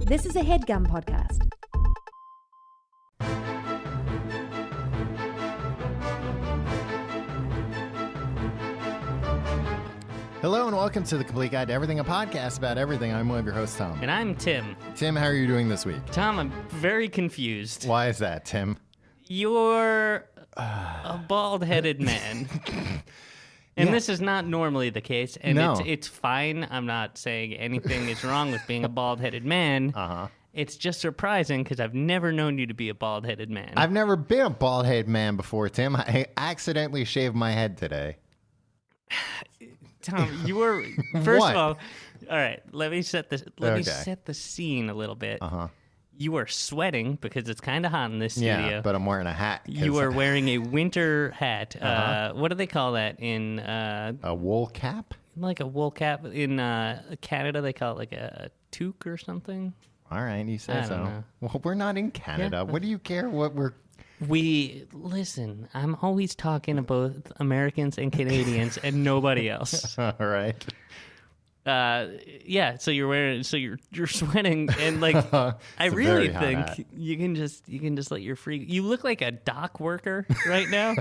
This is a HeadGum podcast. Hello and welcome to The Complete Guide to Everything, a podcast about everything. I'm one of your hosts, Tom. And I'm Tim. Tim, how are you doing this week? Tom, I'm very confused. Why is that, Tim? You're a bald-headed man. And this is not normally the case. And No. it's fine. I'm not saying anything is wrong with being a bald-headed man. Uh-huh. It's just surprising because I've never known you to be a bald-headed man. I've never been a bald-headed man before, Tim. I accidentally shaved my head today. Tom, you were first What? of all right, let me set the scene a little bit. Uh-huh. You are sweating because it's kind of hot in this studio. Yeah, but I'm wearing a hat. 'cause You are wearing a winter hat. Uh-huh. What do they call that in a wool cap? like a wool cap? In Canada, they call it like a toque or something. All right, you say I so. don't know. Well, we're not in Canada. Yeah. What do you care what we're... Listen, I'm always talking to both Americans and Canadians and nobody else. All right. Yeah, so you're sweating and like I It's a really very hot think hat. you can just let your free. You look like a dock worker right now.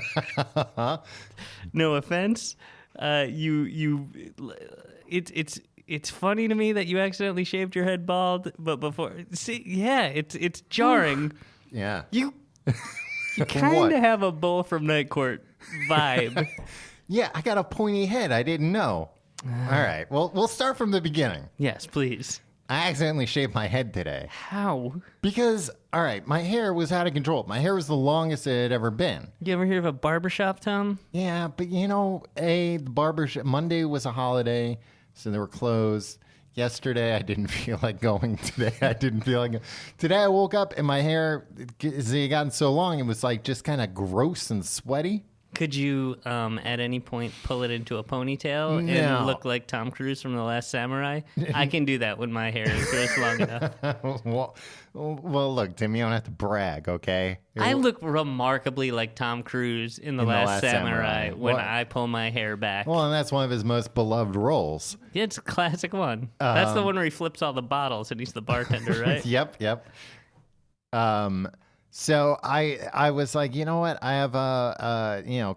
No offense. It's funny to me that you accidentally shaved your head bald, but before it's jarring. Yeah. You kind of have a bull from Night Court vibe. Yeah, I got a pointy head. I didn't know. All right. Well, we'll start from the beginning. Yes, please. I accidentally shaved my head today. How? Because, all right, my hair was out of control. My hair was the longest it had ever been. You ever hear of a barbershop, Tom? Yeah, but the barbershop, Monday was a holiday, so they were closed. Yesterday, I didn't feel like going. Today, I didn't feel like Today, I woke up and my hair, it had gotten so long, it was like just kind of gross and sweaty. Could you, at any point, pull it into a ponytail No. and look like Tom Cruise from The Last Samurai? I can do that when my hair grows long enough. well, look, Tim, you don't have to brag, okay? I look remarkably like Tom Cruise in The Last Samurai when What? I pull my hair back. Well, and that's one of his most beloved roles. Yeah, it's a classic one. That's the one where he flips all the bottles and he's the bartender, right? Yep. So I was like, you know what? I have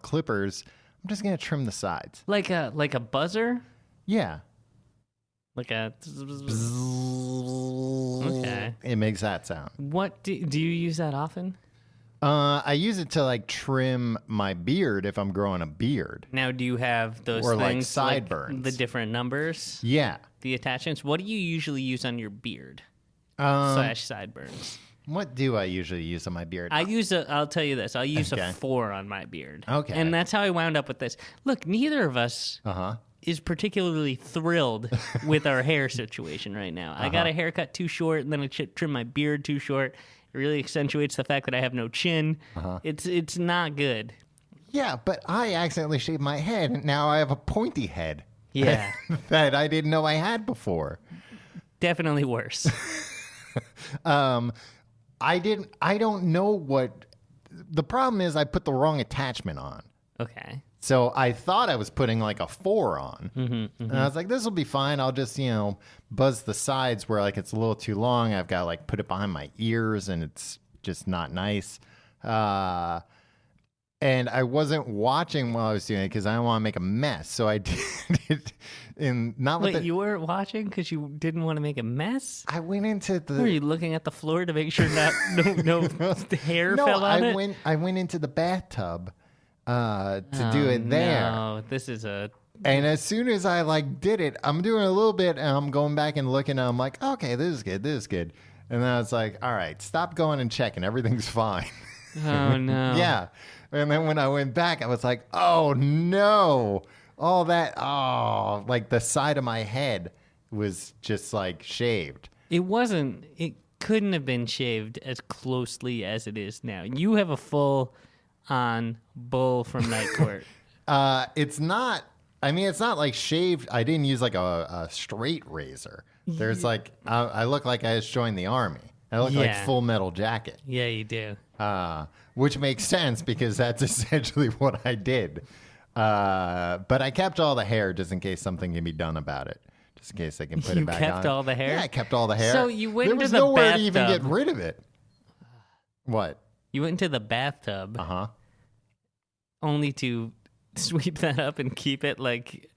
clippers. I'm just gonna trim the sides. Like a buzzer? Yeah. Like a... Okay. It makes that sound. What do you use that often? I use it to like trim my beard if I'm growing a beard. Now, do you have those Or, like, things, sideburns. the different numbers, Yeah. the attachments? What do you usually use on your beard / sideburns? What do I usually use on my beard? I'll tell you this. I'll use Okay. a 4 on my beard. Okay. And that's how I wound up with this. Look, neither of us is particularly thrilled with our hair situation right now. I got a haircut too short, and then I trimmed my beard too short. It really accentuates the fact that I have no chin. It's not good. Yeah, but I accidentally shaved my head, and now I have a pointy head. Yeah. That I didn't know I had before. Definitely worse. I don't know what the problem is. I put the wrong attachment on. Okay. So I thought I was putting like a 4 on. And I was like, this will be fine. I'll just, buzz the sides where like it's a little too long. I've got to like put it behind my ears and it's just not nice. And I wasn't watching while I was doing it because I don't want to make a mess. So I did it in not with Wait, you weren't watching because you didn't want to make a mess? I went into Were you looking at the floor to make sure no hair fell on it? I went into the bathtub to do it there. No, this is a... And as soon as I like did it, I'm doing a little bit and I'm going back and looking and I'm like, okay, this is good. And then I was like, all right, stop going and checking. Everything's fine. Oh, no. Yeah. And then when I went back, I was like, oh, no. All that, like the side of my head was just like shaved. It couldn't have been shaved as closely as it is now. You have a full-on bull from Night Court. It's not like shaved. I didn't use like a straight razor. There's like, I look like I just joined the army. I look like Full Metal Jacket. Yeah, you do. Which makes sense because that's essentially what I did. But I kept all the hair just in case something can be done about it. just in case I can put it back on. You kept all the hair? Yeah, I kept all the hair. So you went there into was the nowhere to even bathtub. get rid of it. What? You went into the bathtub only to sweep that up and keep it like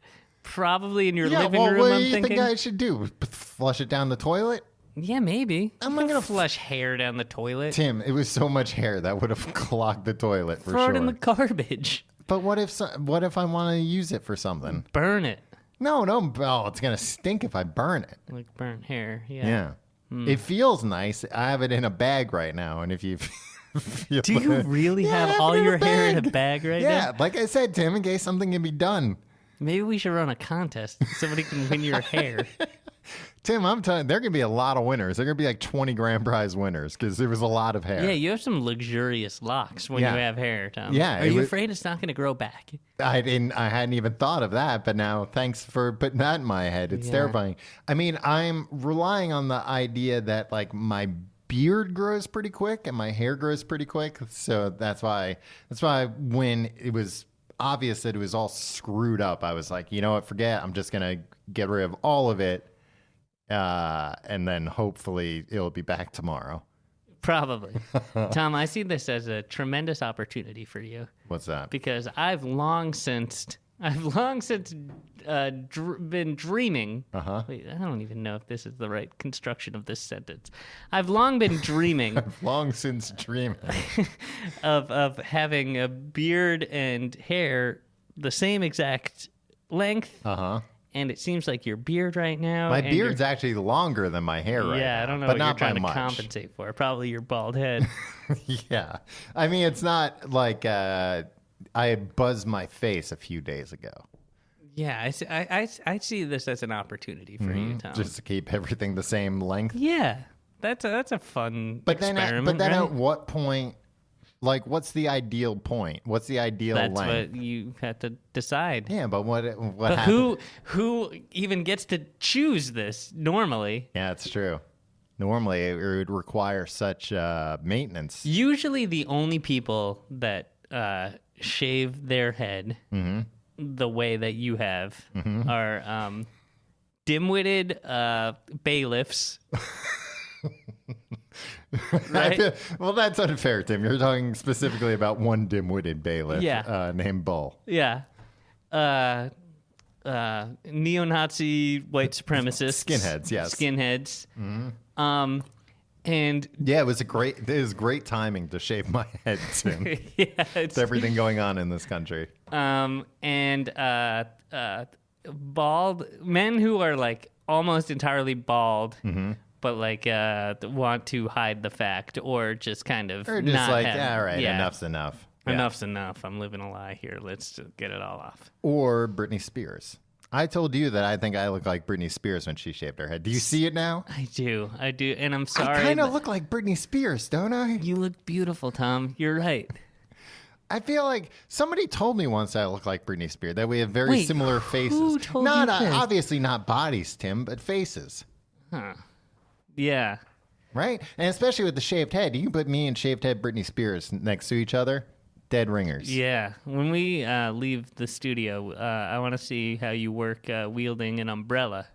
probably in your living room. What I'm do you thinking. think I should do? Flush it down the toilet? Yeah, maybe. I'm not gonna flush hair down the toilet. Tim, it was so much hair that would have clogged the toilet for Throw sure. it in the garbage. But what if I want to use it for something? Burn it. No. Oh, it's gonna stink if I burn it. Like burnt hair. Yeah. Yeah. It feels nice. I have it in a bag right now, and if you feel Do you really I have it all in a your hair in a bag. bag right Yeah, now? like I said, Tim, in case something can be done. Maybe we should run a contest. Somebody can win your hair. Tim, I'm telling you, there are going to be a lot of winners. There are going to be like 20 grand prize winners because there was a lot of hair. Yeah, you have some luxurious locks when Yeah. you have hair, Tom. Yeah, Are it you was- afraid it's not going to grow back? I hadn't even thought of that, but now thanks for putting that in my head. It's Yeah. terrifying. I mean, I'm relying on the idea that like my beard grows pretty quick and my hair grows pretty quick. So that's why when it was obvious that it was all screwed up, I was like, you know what, forget. I'm just going to get rid of all of it. And then hopefully it'll be back tomorrow. Probably. Tom, I see this as a tremendous opportunity for you What's that? because I've long since been dreaming. Wait, I don't even know if this is the right construction of this sentence. I've long been dreaming Long since dreaming. of having a beard and hair the same exact length. And it seems like your beard right now. My and beard's actually longer than my hair right now. yeah, I don't know but what not you're trying by to much. compensate for. Probably your bald head. Yeah. I mean, it's not like I buzzed my face a few days ago. Yeah, I see this as an opportunity for you, Tom. Just to keep everything the same length. Yeah, that's a fun But then, experiment. at right? what point? Like, what's the ideal point? What's the ideal That's length? what you have to decide. Yeah, but what But happens? who even gets to choose this normally? Yeah, it's true. Normally, it would require such maintenance. Usually, the only people that shave their head the way that you have are dim-witted bailiffs. Right? Well, that's unfair, Tim. You're talking specifically about one dim-witted bailiff named Bull. Yeah. Neo-Nazi white supremacists. Skinheads, yes. Skinheads. And Yeah, it was great timing to shave my head, Tim. yeah, it's, It's everything going on in this country. and bald men who are like almost entirely bald, but like want to hide the fact or just kind of Or just not like, have, all right, enough's enough. Yeah. Enough's enough. I'm living a lie here. Let's just get it all off. Or Britney Spears. I told you that I think I look like Britney Spears when she shaved her head. Do you see it now? I do, and I'm sorry. I kind of but look like Britney Spears, don't I? You look beautiful, Tom. You're right. I feel like somebody told me once I look like Britney Spears, that we have very Wait, similar faces. who told not you this? obviously not bodies, Tim, but faces. Yeah. Right? And especially with the shaved head. You can put me and shaved head Britney Spears next to each other. Dead ringers. Yeah. When we leave the studio, I want to see how you work wielding an umbrella.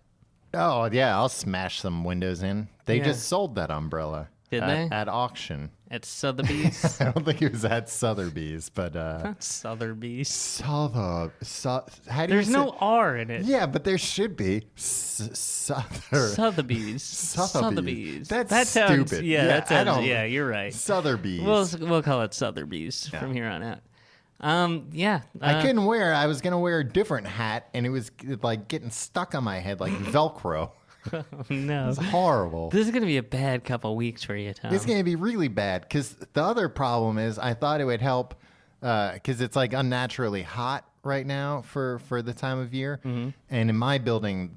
Oh, yeah. I'll smash some windows in. They Yeah. just sold that umbrella. Did they? At auction. At Sotheby's. I don't think it was at Sotheby's, but Sotheby's. how do you There's say- no R in it. Yeah, but there should be Sotheby's. Sotheby's. That's that sounds, stupid. Yeah, Yeah, that I sounds, don't- yeah, you're right. Sotheby's. We'll call it Sotheby's from here on out. Yeah. I couldn't wear. I was gonna wear a different hat, and it was like getting stuck on my head like Velcro. No. It's horrible. This is going to be a bad couple weeks for you, Tom. It's gonna be really bad because the other problem is I thought it would help because it's like unnaturally hot right now for the time of year, and in my building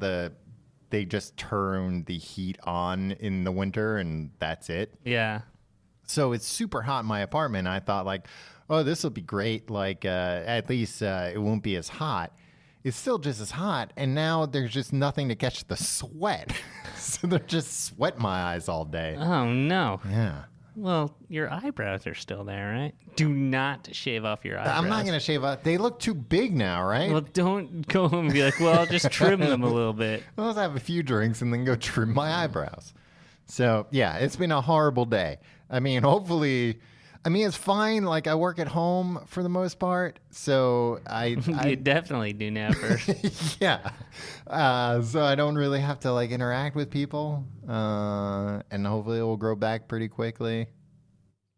they just turn the heat on in the winter, and that's it. Yeah. So it's super hot in my apartment. I thought like, oh, this will be great. Like at least it won't be as hot. It's still just as hot, and now there's just nothing to catch the sweat. So they're just sweat my eyes all day. Oh, no. Yeah. Well, your eyebrows are still there, right? Do not shave off your eyebrows. I'm not going to shave off. They look too big now, right? Well, don't go home and be like, well, I'll just trim them a little bit. I'll have a few drinks and then go trim my eyebrows. So, yeah, it's been a horrible day. I mean, hopefully... I mean, it's fine. Like, I work at home for the most part, so You definitely do now first. yeah. So I don't really have to, like, interact with people, and hopefully it will grow back pretty quickly.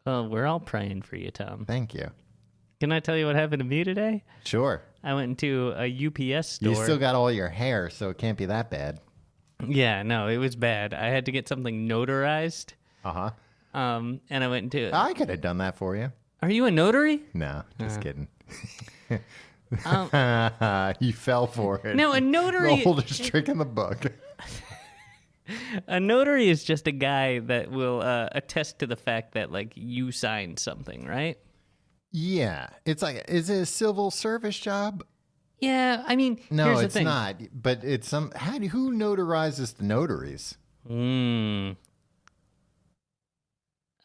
Well, we're all praying for you, Tom. Thank you. Can I tell you what happened to me today? Sure. I went into a UPS store. You still got all your hair, so it can't be that bad. Yeah, no, it was bad. I had to get something notarized. Uh-huh. And I went into... I could have done that for you. Are you a notary? No, just kidding. You fell for it. No, a notary... The oldest trick in the book. A notary is just a guy that will attest to the fact that, like, you signed something, right? Yeah. It's like, is it a civil service job? Yeah, I mean, No, here's the it's thing. not. But it's some... who notarizes the notaries?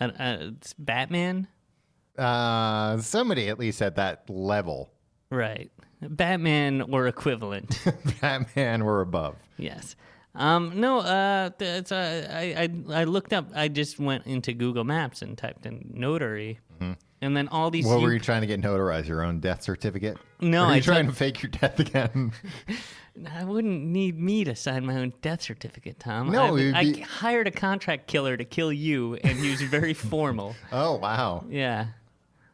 It's Batman? Somebody at least at that level. Right. Batman or equivalent. Batman or above. Yes. No, I looked up, I just went into Google Maps and typed in notary. Mm-hmm. And then all these... What were you trying to get notarized? Your own death certificate? No, or are you trying to fake your death again? I wouldn't need me to sign my own death certificate, Tom. No, I hired a contract killer to kill you, and he was very formal. Oh, wow. Yeah.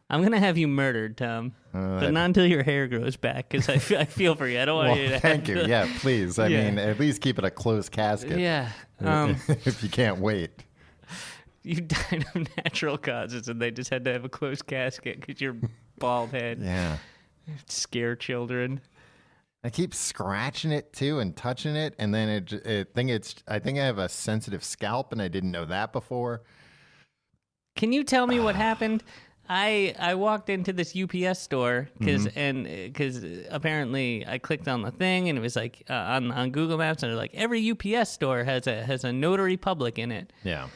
I'm going to have you murdered, Tom. But not until your hair grows back, because I feel for you. I don't want you to thank you. Yeah, please. I mean, at least keep it a closed casket. Yeah. If you can't wait. You died of natural causes, and they just had to have a closed casket because you're bald head. Yeah. Scare children. I keep scratching it too and touching it, and then I think I have a sensitive scalp, and I didn't know that before. Can you tell me what happened? I walked into this UPS store because apparently I clicked on the thing and it was like on Google Maps, and they're like, every UPS store has a notary public in it. Yeah.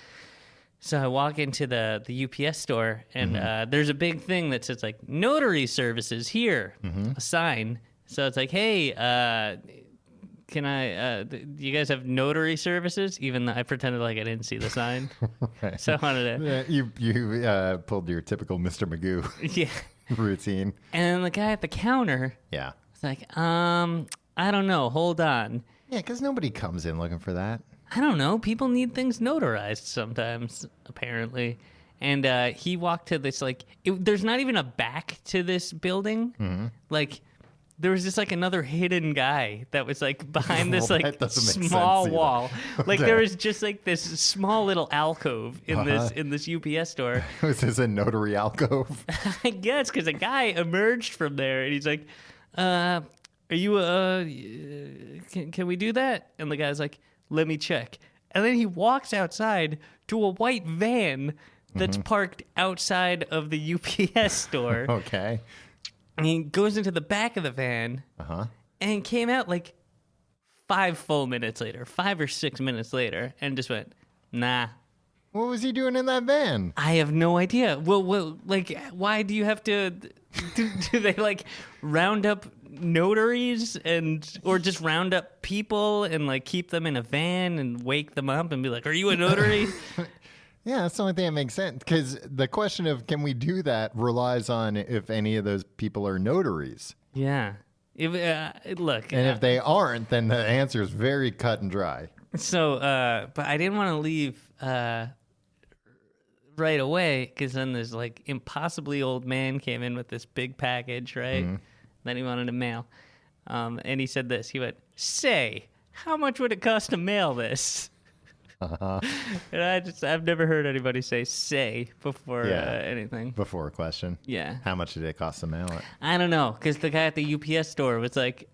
So I walk into the UPS store, and there's a big thing that says like notary services here, a sign. So it's like, hey, can I, do you guys have notary services? Even though I pretended like I didn't see the sign. Right. So I wanted to. You pulled your typical Mr. Magoo routine. And the guy at the counter was like, I don't know, hold on. Yeah, because nobody comes in looking for that. I don't know. People need things notarized sometimes, apparently. And he walked to this, like, there's not even a back to this building. Mm-hmm. Like, there was just, like, another hidden guy that was, like, behind this, like, small wall. Like, there was just, like, this small little alcove in this UPS store. Was this a notary alcove? I guess, because a guy emerged from there, and he's like, are you, can we do that? And the guy's like, let me check. And then he walks outside to a white van that's parked outside of the UPS store. Okay. And he goes into the back of the van and came out like 5 or 6 minutes later, and just went, nah. What was he doing in that van? I have no idea. Well, like, why do you have to... Do they, like, round up notaries or just round up people and, like, keep them in a van and wake them up and be like, are you a notary? Yeah, that's the only thing that makes sense. Because the question of can we do that relies on if any of those people are notaries. Yeah. Look. And if they aren't, then the answer is very cut and dry. So, but I didn't want to leave right away, because then this, like, impossibly old man came in with this big package, right? That he wanted to mail. And he said this. He went, say, how much would it cost to mail this? And I've never heard anybody say before anything. Before a question. Yeah. How much did it cost to mail it? I don't know, because the guy at the UPS store was like,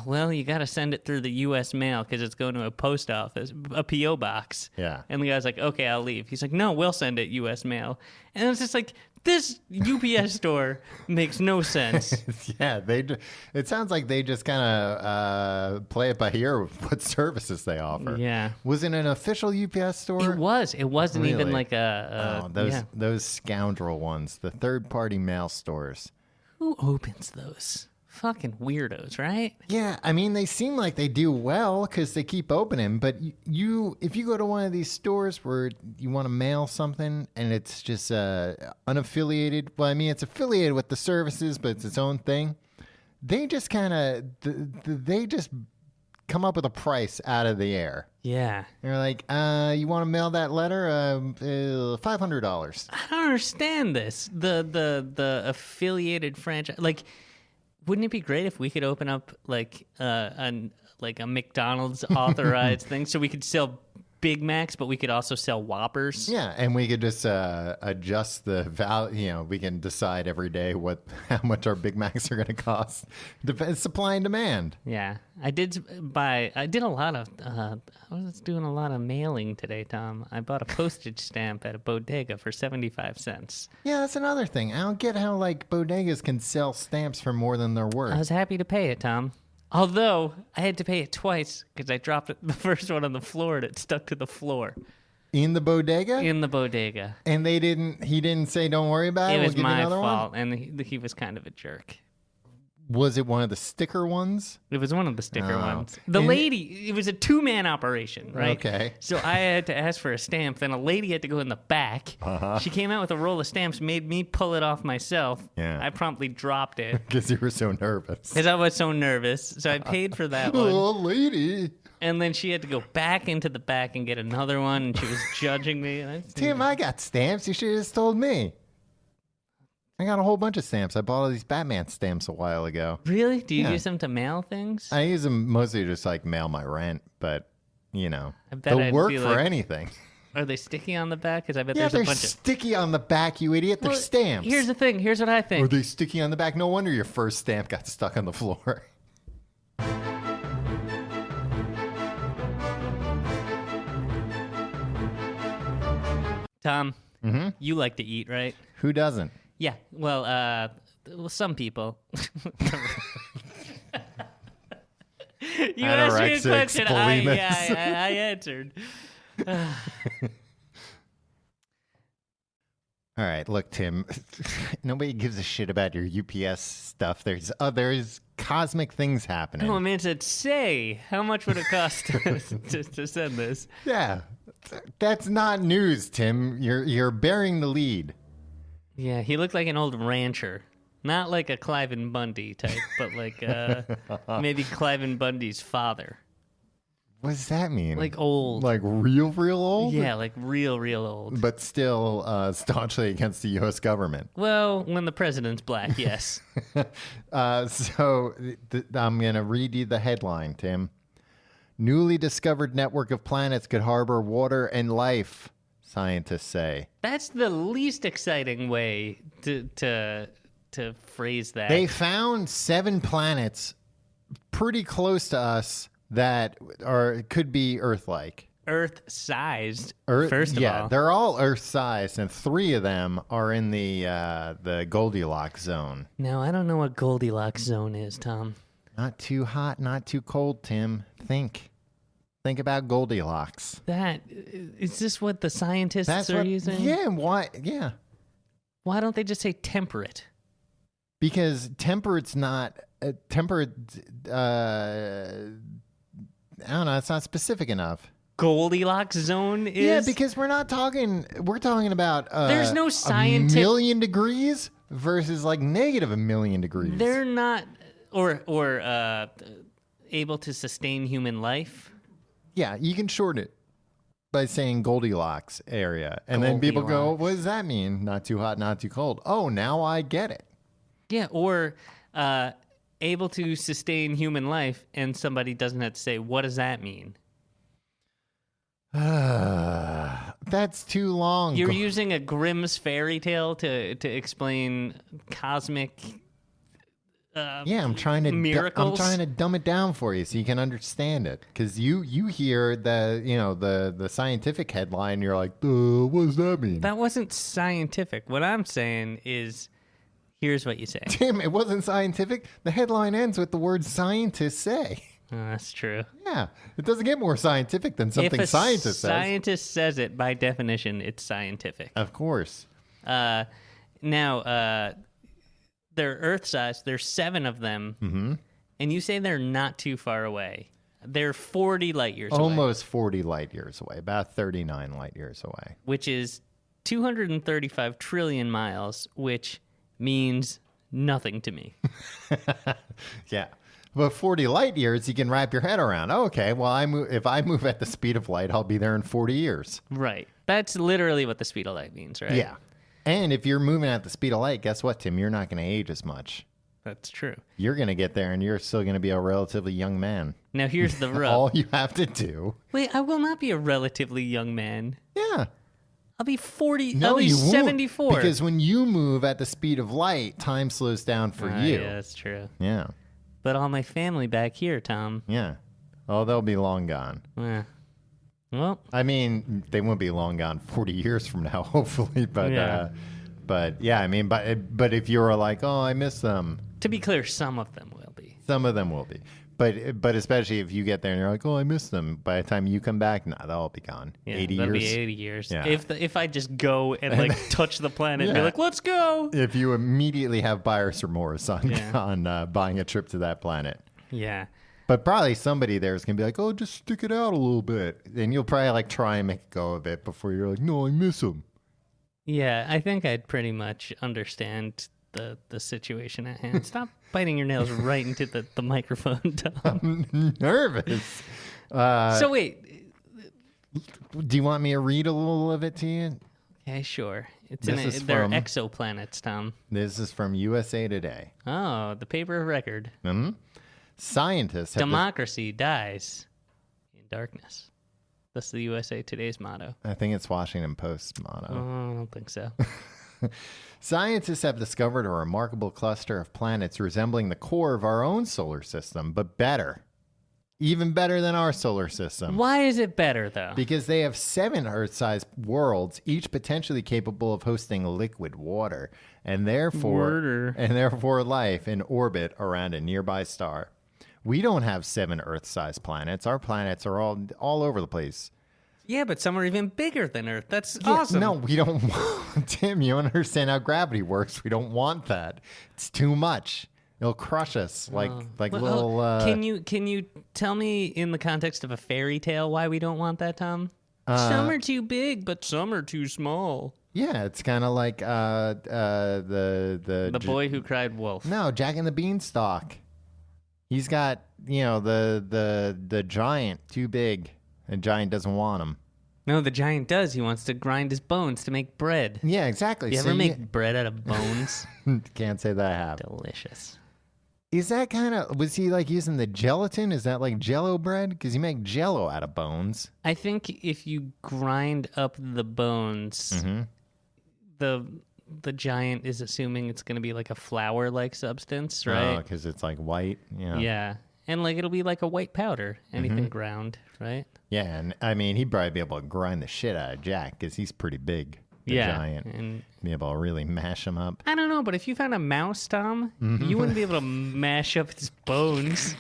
well, you got to send it through the U.S. mail because it's going to a post office, a P.O. box. Yeah. And the guy's like, okay, I'll leave. He's like, no, we'll send it U.S. mail. And it's just like, This UPS store makes no sense. Yeah, it sounds like they just kind of play it by ear with what services they offer. Yeah. Was it an official UPS store? It was. It wasn't even Really? like a Those scoundrel ones, the third-party mail stores. Who opens those? Fucking weirdos, right? Yeah, I mean, they seem like they do well because they keep opening. But if you go to one of these stores where you want to mail something and it's just unaffiliated, well, I mean, it's affiliated with the services, but it's its own thing. They just they just come up with a price out of the air. Yeah. They're like, you want to mail that letter? $500. I don't understand this. The affiliated franchise, like, wouldn't it be great if we could open up like a McDonald's authorized thing so we could sell Big Macs, but we could also sell Whoppers? Yeah, and we could just adjust the value. You know, we can decide every day how much our Big Macs are going to cost. Supply and demand. Yeah, I did a lot of. I was doing a lot of mailing today, Tom. I bought a postage stamp at a bodega for 75 cents. Yeah, that's another thing. I don't get how like bodegas can sell stamps for more than they're worth. I was happy to pay it, Tom. Although I had to pay it twice because I dropped the first one on the floor and it stuck to the floor. In the bodega? In the bodega. And he didn't say, don't worry about it. It was we'll give you my another fault, one? and he was kind of a jerk. Was it one of the sticker ones? It was one of the sticker Oh. ones. The lady, it was a two-man operation, right? Okay. So I had to ask for a stamp. Then a lady had to go in the back. Uh-huh. She came out with a roll of stamps, made me pull it off myself. Yeah. I promptly dropped it Because you were so nervous. because I was so nervous. So I paid for that one. Oh, lady. And then she had to go back into the back and get another one, and she was judging me. Tim, I got stamps. You should have just told me. I got a whole bunch of stamps. I bought all these Batman stamps a while ago. Really? Do you Yeah. use them to mail things? I use them mostly to just like mail my rent, but you know, I bet they'll I'd work be for like- anything. Are they sticky on the back? Because I bet Yeah, there's they're a bunch of... sticky on the back, you idiot. They're Well, stamps. Here's the thing. Here's what I Are think. they sticky on the back? No wonder your first stamp got stuck on the floor. Tom, you like to eat, right? Who doesn't? Yeah. Well, some people. You asked me a Anorexics, question. bulimics. I answered. All right, look, Tim. Nobody gives a shit about your UPS stuff. There's cosmic things happening. Oh, man said, say, how much would it cost to send this? Yeah, that's not news, Tim. You're bearing the lead. Yeah, he looked like an old rancher. Not like a Cliven Bundy type, but like maybe Cliven Bundy's father. What does that mean? Like old. Like real old? Yeah, like real old. But still staunchly against the U.S. government. Well, when the president's black, yes. So I'm going to read you the headline, Tim. Newly discovered network of planets could harbor water and life, scientists say. That's the least exciting way to phrase that. They found 7 planets pretty close to us that could be Earth-like. Earth-sized, First first of all. they're all Earth-sized, and 3 of them are in the Goldilocks zone. Now, I don't know what Goldilocks zone is, Tom. Not too hot, not too cold, Tim. Think about Goldilocks. Is this what the scientists are using? Yeah, why? Yeah. Why don't they just say temperate? Because temperate's not temperate. I don't know. It's not specific enough. Goldilocks zone is? Yeah, because we're talking about. There's no a scientific- million degrees versus like negative a million degrees. They're not, or able to sustain human life. Yeah, you can short it by saying Goldilocks area, and then people go, Goldilocks. "What does that mean? Not too hot, not too cold." Oh, now I get it. Yeah, or able to sustain human life, and somebody doesn't have to say, what does that mean? That's too long. You're using a Grimm's fairy tale to explain cosmic I'm trying to miracles. I'm trying to dumb it down for you so you can understand it. Because you hear the scientific headline, you're like, what does that mean? That wasn't scientific. What I'm saying is, here's what you say. Tim, it wasn't scientific. The headline ends with the word scientists say. Oh, that's true. Yeah, it doesn't get more scientific than something If a scientist says. scientist says it, by definition, it's scientific. Of course. Now, they're Earth size. There's 7 of them, and you say they're not too far away. They're 40 light years away. Almost 40 light years away, about 39 light years away. Which is 235 trillion miles, which means nothing to me. Yeah. But 40 light years, you can wrap your head around. Oh, okay, well, if I move at the speed of light, I'll be there in 40 years. Right. That's literally what the speed of light means, right? Yeah. And if you're moving at the speed of light, guess what, Tim? You're not going to age as much. That's true. You're going to get there, and you're still going to be a relatively young man. Now, here's the rub. All you have to do... Wait, I will not be a relatively young man. Yeah. I'll be 40. No, I'll be you won't, 74. because when you move at the speed of light, time slows down for you. Yeah, that's true. Yeah. But all my family back here, Tom. Yeah. Oh, they'll be long gone. Well, I mean, they won't be long gone 40 years from now, hopefully. But yeah, I mean, but if you're like, oh, I miss them. to be clear, some of them will be. Some of them will be. But especially if you get there and you're like, oh, I miss them. By the time you come back, they'll all be gone. Yeah, 80 that'll years. be 80 years. Yeah. If I just go and like touch the planet and be Yeah. like, let's go. If you immediately have buyer's remorse on, Yeah. on buying a trip to that planet. Yeah. But probably somebody there is going to be like, oh, just stick it out a little bit. And you'll probably like try and make it go a bit before you're like, no, I miss them. Yeah, I think I'd pretty much understand the situation at hand. Stop biting your nails right into the microphone, Tom. I'm nervous. So wait. Do you want me to read a little of it to you? Okay, sure. from- They're exoplanets, Tom. This is from USA Today. Oh, the paper of record. Scientists have Democracy dies in darkness. That's the USA Today's motto. I think it's Washington Post motto. Oh, I don't think so. Scientists have discovered a remarkable cluster of planets resembling the core of our own solar system, but better. Even better than our solar system. Why is it better, though? Because they have 7 Earth-sized worlds, each potentially capable of hosting liquid water, and therefore life in orbit around a nearby star. We don't have 7 Earth-sized planets. Our planets are all over the place. Yeah, but some are even bigger than Earth. That's awesome. No, we don't want... Tim, you don't understand how gravity works. We don't want that. It's too much. It'll crush us like little... Can you tell me in the context of a fairy tale why we don't want that, Tom? Some are too big, but some are too small. Yeah, it's kind of like the boy who cried wolf. No, Jack and the Beanstalk. He's got, the giant too big. The giant doesn't want him. No, the giant does. He wants to grind his bones to make bread. Yeah, exactly. You ever make bread out of bones? Can't say that I have. Delicious. Is that kind of... Was he like using the gelatin? Is that like Jell-O bread? Because you make Jell-O out of bones. I think if you grind up the bones, the giant is assuming it's going to be like a flour-like substance, right? Oh, because it's like white. Yeah. Yeah. And like it'll be like a white powder, anything ground, right? Yeah, and I mean, he'd probably be able to grind the shit out of Jack because he's pretty big. The giant. And be able to really mash him up. I don't know, but if you found a mouse, Tom, you wouldn't be able to mash up his bones,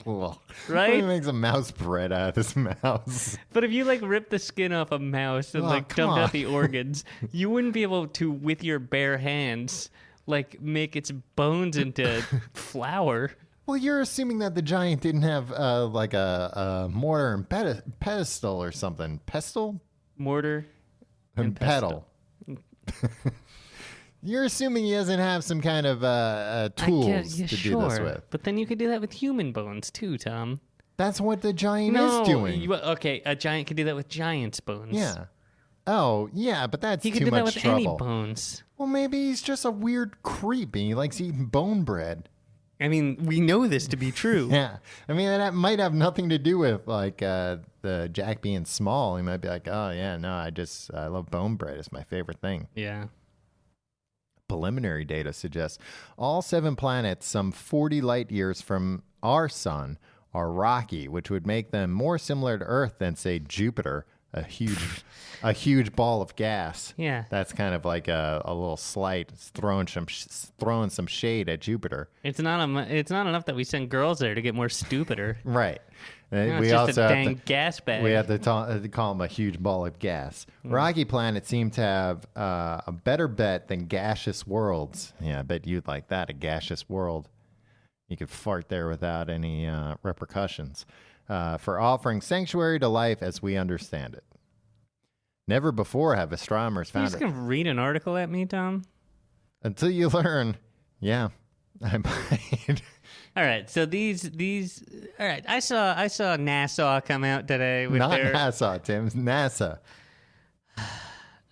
right? He makes a mouse bread out of this mouse. But if you like rip the skin off a mouse and like come dumped out on. the organs, you wouldn't be able to, with your bare hands, like make its bones into flour. Well, you're assuming that the giant didn't have like a mortar and pedestal or something. Pestle? Mortar And pedal. You're assuming he doesn't have some kind of tools to do this with. But then you could do that with human bones too, Tom. That's what the giant is doing. Okay, a giant could do that with giant's bones. Yeah. Oh, yeah, but that's He could too do that much with trouble. any bones. Well, maybe he's just a weird creep and he likes eating bone bread. I mean, we know this to be true. Yeah. I mean, that might have nothing to do with like the Jack being small. He might be like, oh, yeah, no, I love bone bread. It's my favorite thing. Yeah. Preliminary data suggests all 7 planets, some 40 light years from our sun, are rocky, which would make them more similar to Earth than, say, Jupiter, a huge ball of gas. Yeah. That's kind of like a little slight. It's throwing some shade at Jupiter. It's not enough that we send girls there to get more stupider. Right. No, We it's just also a have dang to, gas bag. we have to call them a huge ball of gas. Rocky planets seem to have a better bet than gaseous worlds. Yeah, I bet you'd like that, a gaseous world. You could fart there without any repercussions. For offering sanctuary to life as we understand it. Never before have astronomers You found just it. gonna read an article at me, Tom? Until you learn, yeah, I might. All right, so these. All right, I saw NASA come out today with Not their. NASA, Tim. It's NASA.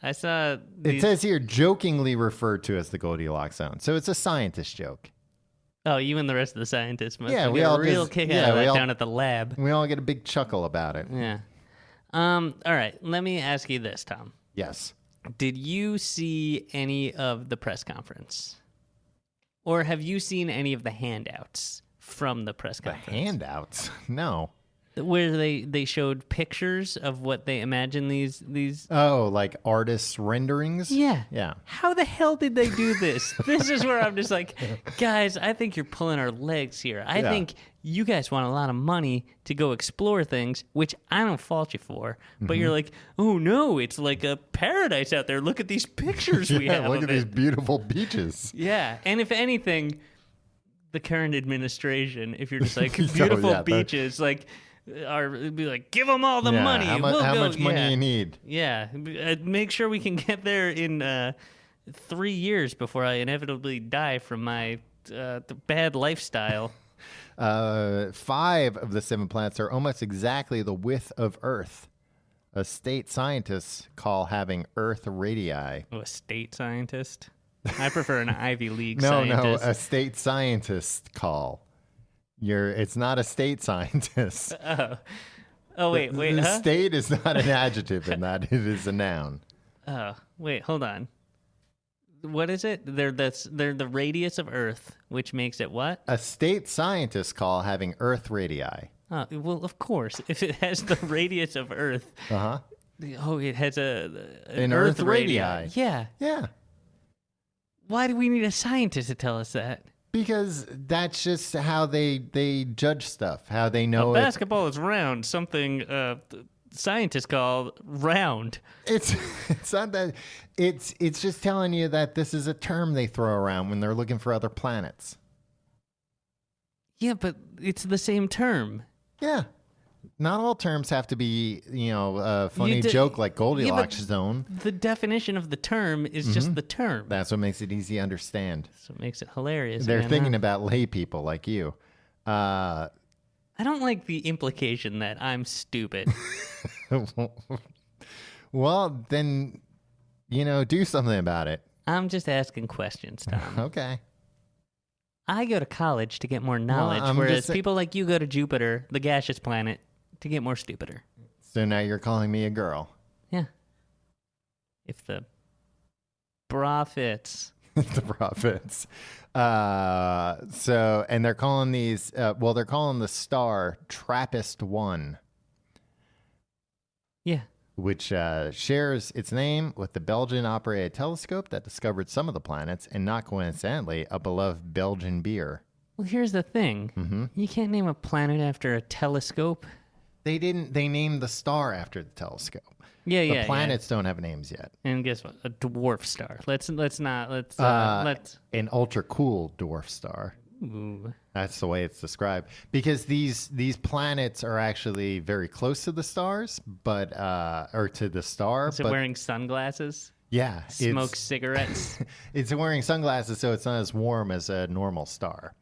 I saw. It These, says here jokingly referred to as the Goldilocks zone. So it's a scientist joke. oh, you and the rest of the scientists must Yeah, get we a all real just- kick yeah, out of we that all- down at the lab. We all get a big chuckle about it. Yeah. All right, let me ask you this, Tom. Yes. Did you see any of the press conference? Or have you seen any of the handouts from the press The conference? handouts? No. Where they showed pictures of what they imagine these Oh, like artists' renderings? Yeah. Yeah. How the hell did they do this? This is where I'm just like, guys, I think you're pulling our legs here. I Yeah. think you guys want a lot of money to go explore things, which I don't fault you for. But Mm-hmm. you're like, oh no, it's like a paradise out there. Look at these pictures we have look of at it. these beautiful beaches. Yeah. And if anything, the current administration, if you're just like Oh, beautiful yeah, that- beaches, like be like, give them all the Yeah, money. How We'll go. much money Yeah. you need? Yeah, make sure we can get there in 3 years before I inevitably die from my bad lifestyle. 5 of the 7 planets are almost exactly the width of Earth. A state scientists call having Earth radii. Oh, a state scientist? I prefer an Ivy League No, scientist. a state scientist call. It's not a state scientist. Oh, wait, The huh? state is not an adjective in that; it is a noun. Oh, wait, hold on. What is it? They're the radius of Earth, which makes it what? A state scientist call having Earth radii. Oh, well, of course, if it has the radius of Earth. Uh-huh. Oh, it has an Earth radii. Yeah. Yeah, Why do we need a scientist to tell us that? because that's just how they judge stuff. How they know Basketball is round. Something scientists call round. it's not that it's just telling you that this is a term they throw around when they're looking for other planets. Yeah, but it's the same term. Yeah. Not all terms have to be, a funny You d- joke like Goldilocks but- zone. The definition of the term is just the term. That's what makes it easy to understand. So it makes it hilarious. They're man, thinking huh? about lay people like you. I don't like the implication that I'm stupid. Well, then, do something about it. I'm just asking questions, Tom. Okay. I go to college to get more knowledge, I'm whereas just sa- people like you go to Jupiter, the gaseous planet, to get more stupider. So now you're calling me a girl. Yeah. If the bra fits. The prophets. And they're calling these, they're calling the star TRAPPIST-1. Yeah. Which shares its name with the Belgian-operated telescope that discovered some of the planets, and not coincidentally, a beloved Belgian beer. Well, here's the thing. Mm-hmm. You can't name a planet after a telescope. They didn't. They named the star after the telescope. Yeah, The yeah. planets don't have names yet. Yeah. And guess what? A dwarf star. Let's. An ultra cool dwarf star. Ooh. That's the way it's described. Because these planets are actually very close to the stars, or to the star. Is it but wearing sunglasses? yeah, Smoke cigarettes? it's wearing sunglasses, so it's not as warm as a normal star,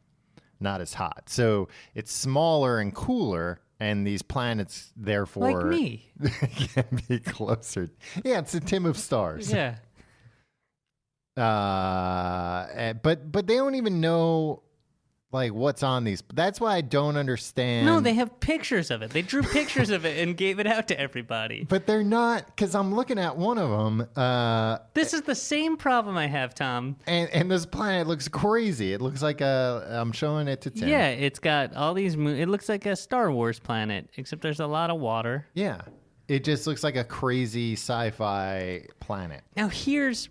not as hot. So it's smaller and cooler, and these planets therefore Like me. can be closer. Yeah, it's a Tim of stars. Yeah. But they don't even know like what's on these. That's why I don't understand. No, they have pictures of it. They drew pictures of it and gave it out to everybody. But they're not, because I'm looking at one of them. This is the same problem I have, Tom. And this planet looks crazy. It looks like I'm showing it to Tim. Yeah, it's got all these moons. It looks like a Star Wars planet, except there's a lot of water. Yeah. It just looks like a crazy sci-fi planet. Now, here's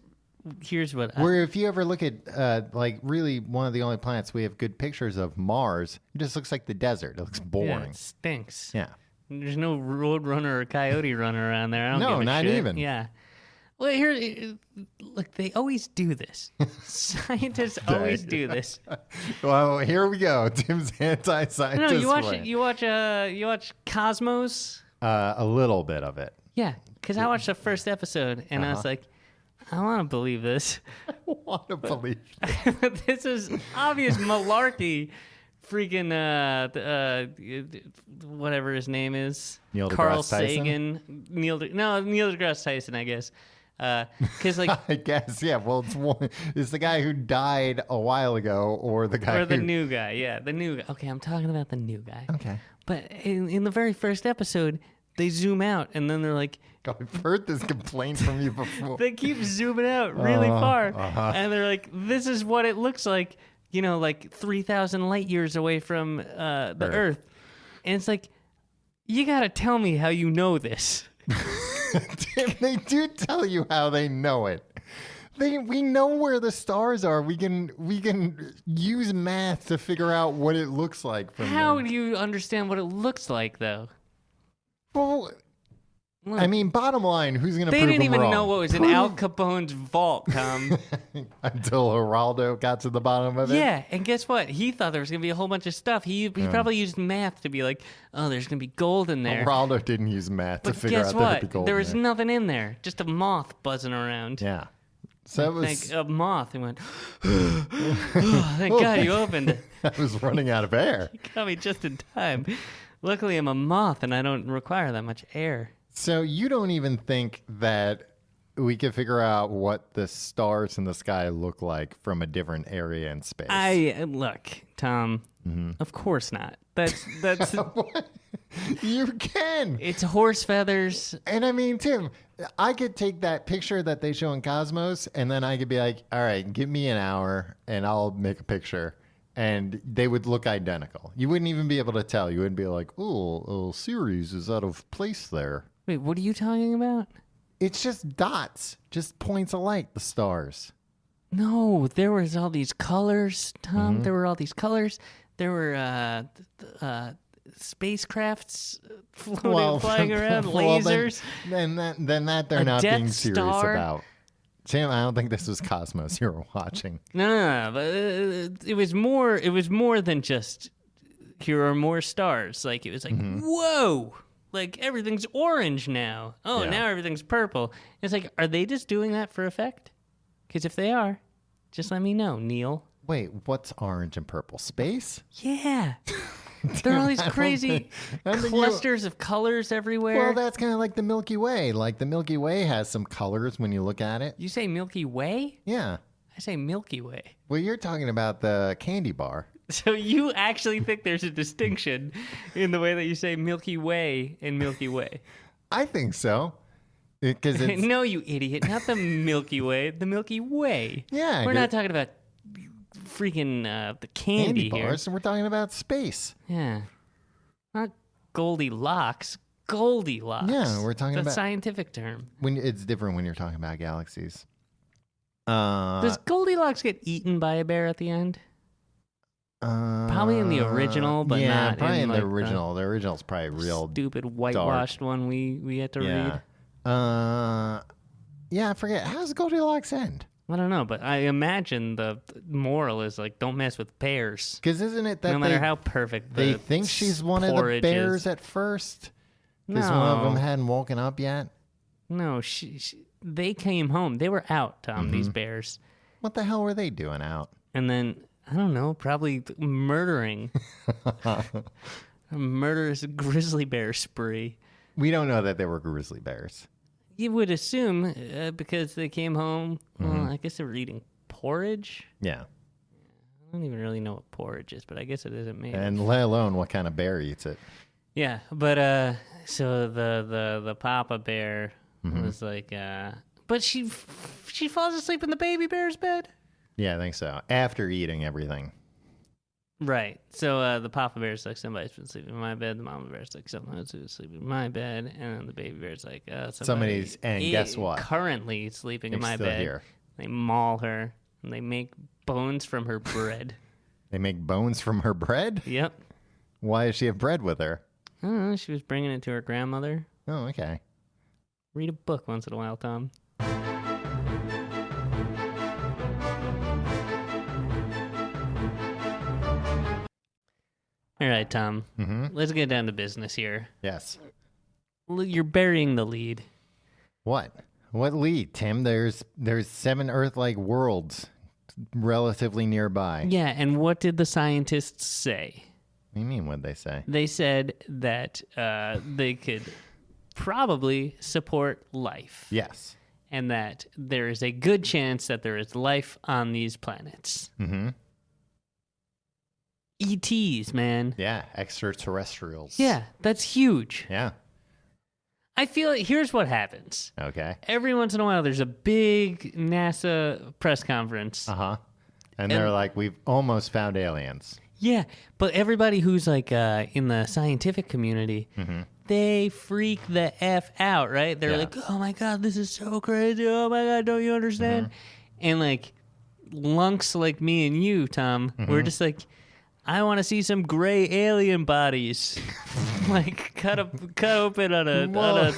what where if you ever look at like really one of the only planets we have good pictures of, Mars, it just looks like the desert. It looks boring. Yeah, it stinks. Yeah. There's no road runner or coyote runner around there. I don't No, give a not shit. even. Yeah. Well, here, look, they always do this. Scientists always do this. Well, here we go. Tim's anti-scientist. No, you watch Cosmos. A little bit of it. Yeah, because I watched the first episode and I was like, I want to believe this. I want to believe this is obvious malarkey. Freaking whatever his name is, Neil Carl deGrasse Tyson? Sagan, Neil deGrasse Tyson, I guess. Because like I guess, yeah. Well, it's the guy who died a while ago, or the guy or the new guy. Yeah, the new guy. Okay, I'm talking about the new guy. Okay. But in the very first episode, they zoom out and then they're like, I've heard this complaint from you before. they keep zooming out really far, and they're like, this is what it looks like. Like 3,000 light years away from the Earth. And it's like, you got to tell me how you know this. Tim, they do tell you how they know it. We know where the stars are. We can use math to figure out what it looks like from How them. do you understand what it looks like, though? Well, Look, I mean, bottom line, who's going to prove they didn't them even wrong? know what was in Al Capone's vault, Tom. Until Geraldo got to the bottom of it? Yeah, and guess what? He thought there was going to be a whole bunch of stuff. He probably used math to be like, oh, there's going to be gold in there. Geraldo didn't use math to But figure guess out there'd be what? gold There in was there. nothing in there. Just a moth buzzing around. Yeah. So it was... Like a moth. He went, oh, thank God you opened it. I was running out of air. You got me just in time. Luckily, I'm a moth and I don't require that much air. So you don't even think that we could figure out what the stars in the sky look like from a different area in space? Look, Tom. Of course not. That's What? You can. it's horse feathers. And I mean, Tim, I could take that picture that they show in Cosmos, and then I could be like, all right, give me an hour, and I'll make a picture. And they would look identical. You wouldn't even be able to tell. You wouldn't be like, oh, Ceres is out of place there. Wait, what are you talking about? It's just dots, just points of light, the stars. No, there was all these colors, Tom. There were all these colors. There were spacecrafts flying around, lasers. Then that they're A not being Death serious Star? about. Tim, I don't think this was Cosmos you were watching. No, but it was more than just here are more stars. Like it was like whoa, like everything's orange now. Oh, Yeah. now everything's purple. It's like, are they just doing that for effect? Because if they are, just let me know, Neil. Wait, what's orange and purple? Space? Yeah. There are all these crazy I don't think clusters of colors everywhere. Well, that's kind of like the Milky Way. Like the Milky Way has some colors when you look at it. You say Milky Way? Yeah. I say Milky Way. Well, you're talking about the candy bar. So you actually think there's a distinction in the way that you say Milky Way and Milky Way? I think so. Because it's... No, you idiot. Not the Milky Way. The Milky Way. Yeah, We're not talking about freaking the candy here. bars, and we're talking about space. Yeah. Not Goldilocks. Goldilocks. Yeah, we're talking It's a about... scientific term. It's different when you're talking about galaxies. Does Goldilocks get eaten by a bear at the end? Probably in the original, but yeah, not probably in the like, original. The original's probably real. stupid whitewashed one we had to read. Yeah, I forget. How does Goldilocks end? I don't know, but I imagine the moral is like, don't mess with bears. Because isn't it that No matter how perfect they the think she's one of the porridge bears is. at first? Because one of them hadn't woken up yet? No, they came home. They were out, Tom, Mm-hmm. these bears. What the hell were they doing out? And then, I don't know, probably murdering. A murderous grizzly bear spree. We don't know that they were grizzly bears. You would assume because they came home. Mm-hmm. Well, I guess they were eating porridge. Yeah. I don't even really know what porridge is, but I guess it isn't made. And let alone what kind of bear eats it. Yeah, but so the Papa Bear Mm-hmm. was like, but she falls asleep in the baby bear's bed. Yeah, I think so. After eating everything. Right. So the Papa Bear's like, somebody's been sleeping in my bed. The Mama Bear's like, someone's been sleeping in my bed. And then the baby bear's like, Somebody's, and guess what? Currently sleeping in They're my still bed. here. They maul her, and they make bones from her bread. They make bones from her bread? Yep. Why does she have bread with her? I don't know. She was bringing it to her grandmother. Oh, okay. Read a book once in a while, Tom. All right, Tom. Mm-hmm. Let's get down to business here. Yes. You're burying the lead. What? What lead, Tim? There's 7 Earth-like worlds relatively nearby. Yeah, and what did the scientists say? What do you mean, what'd they say? They said that they could probably support life. Yes. And that there is a good chance that there is life on these planets. Mm-hmm. ETs, man. Yeah, extraterrestrials. Yeah, that's huge. Yeah. I feel like here's what happens. Okay. Every once in a while, there's a big NASA press conference. Uh-huh. And they're like, we've almost found aliens. Yeah, but everybody who's like in the scientific community, they freak the F out, right? They're like, oh my God, this is so crazy. Oh my God, don't you understand? And like lunks like me and you, Tom, we're just like, I want to see some gray alien bodies, like cut open on a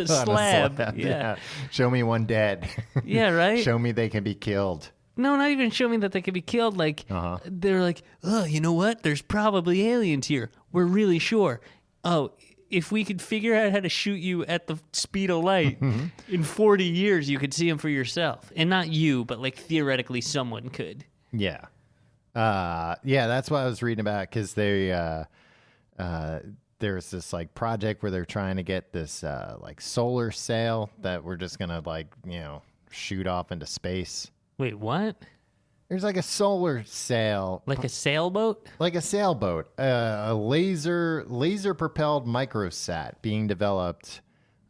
slab. Yeah. Show me one dead. Yeah, right? Show me they can be killed. No, not even show me that they could be killed. Like, they're like, oh, you know what? There's probably aliens here. We're really sure. Oh, if we could figure out how to shoot you at the speed of light, in 40 years, you could see them for yourself. And not you, but like theoretically someone could. Yeah. Yeah, that's what I was reading about, because there's this like project where they're trying to get this like solar sail that we're just gonna like, shoot off into space. Wait, what? There's like a solar sail, Like a sailboat? like a sailboat, a laser propelled microsat being developed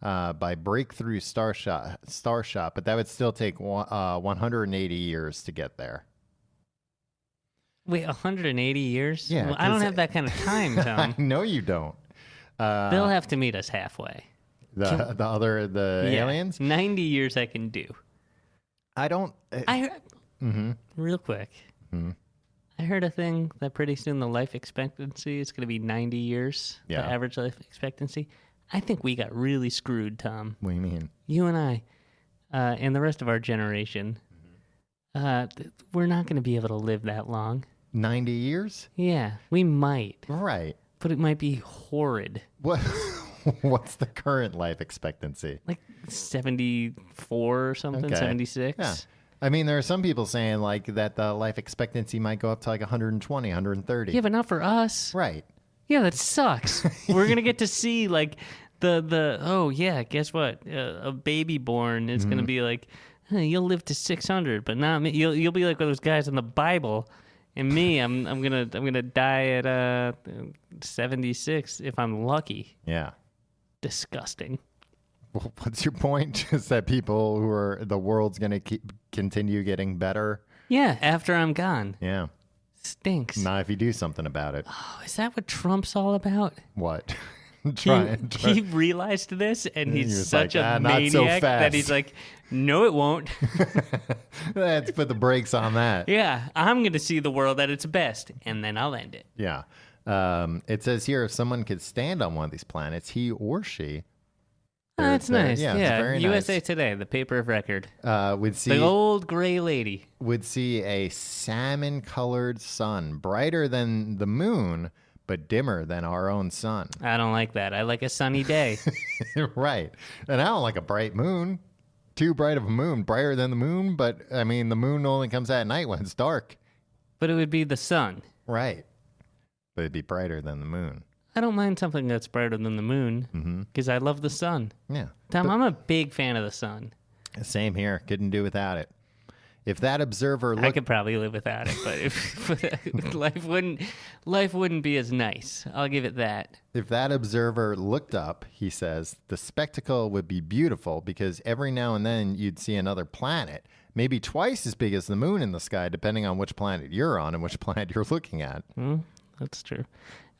by Breakthrough Starshot, but that would still take 180 years to get there. Wait, 180 years? Yeah, Well, I don't have that kind of time, Tom. I know you don't. They'll have to meet us halfway. The aliens? 90 years I can do. I don't. Real quick. I heard a thing that pretty soon the life expectancy is going to be 90 years. Yeah. The average life expectancy. I think we got really screwed, Tom. What do you mean? You and I, and the rest of our generation, we're not going to be able to live that long. 90 years? Yeah, we might. Right. But it might be horrid. What? What's the current life expectancy? Like 74 or something, Okay. 76. Yeah. I mean, there are some people saying like that the life expectancy might go up to like 120, 130. Yeah, but not for us. Right. Yeah, that sucks. We're going to get to see like oh yeah, guess what? A baby born is going to be like, you'll live to 600, but not me. You'll be like one of those guys in the Bible. And me, I'm gonna die at 76 if I'm lucky. Yeah. Disgusting. Well, what's your point? Is that people who are the world's gonna continue getting better? Yeah, after I'm gone. Yeah. Stinks. Not if you do something about it. Oh, is that what Trump's all about? What? He realized this, and He he's was such like, a not so maniac that fast. he's like, no, it won't. Let's put the brakes on that. Yeah, I'm going to see the world at its best, and then I'll end it. Yeah. It says here, if someone could stand on one of these planets, he or she. Oh, that's nice. Yeah, Yeah, it's very USA nice. Today, the paper of record. Would The see old gray lady. a salmon-colored sun, brighter than the moon, but dimmer than our own sun. I don't like that. I like a sunny day. Right. And I don't like a bright moon. Too bright of a moon, brighter than the moon, but I mean, the moon only comes at night when it's dark. But it would be the sun. Right. But it'd be brighter than the moon. I don't mind something that's brighter than the moon because I love the sun. Yeah. Tom, I'm a big fan of the sun. Same here. Couldn't do without it. If that observer I looked, could probably live without it, but if life wouldn't be as nice. I'll give it that. if that observer looked up, he says, the spectacle would be beautiful because every now and then you'd see another planet, maybe twice as big as the moon in the sky, depending on which planet you're on and which planet you're looking at. That's true.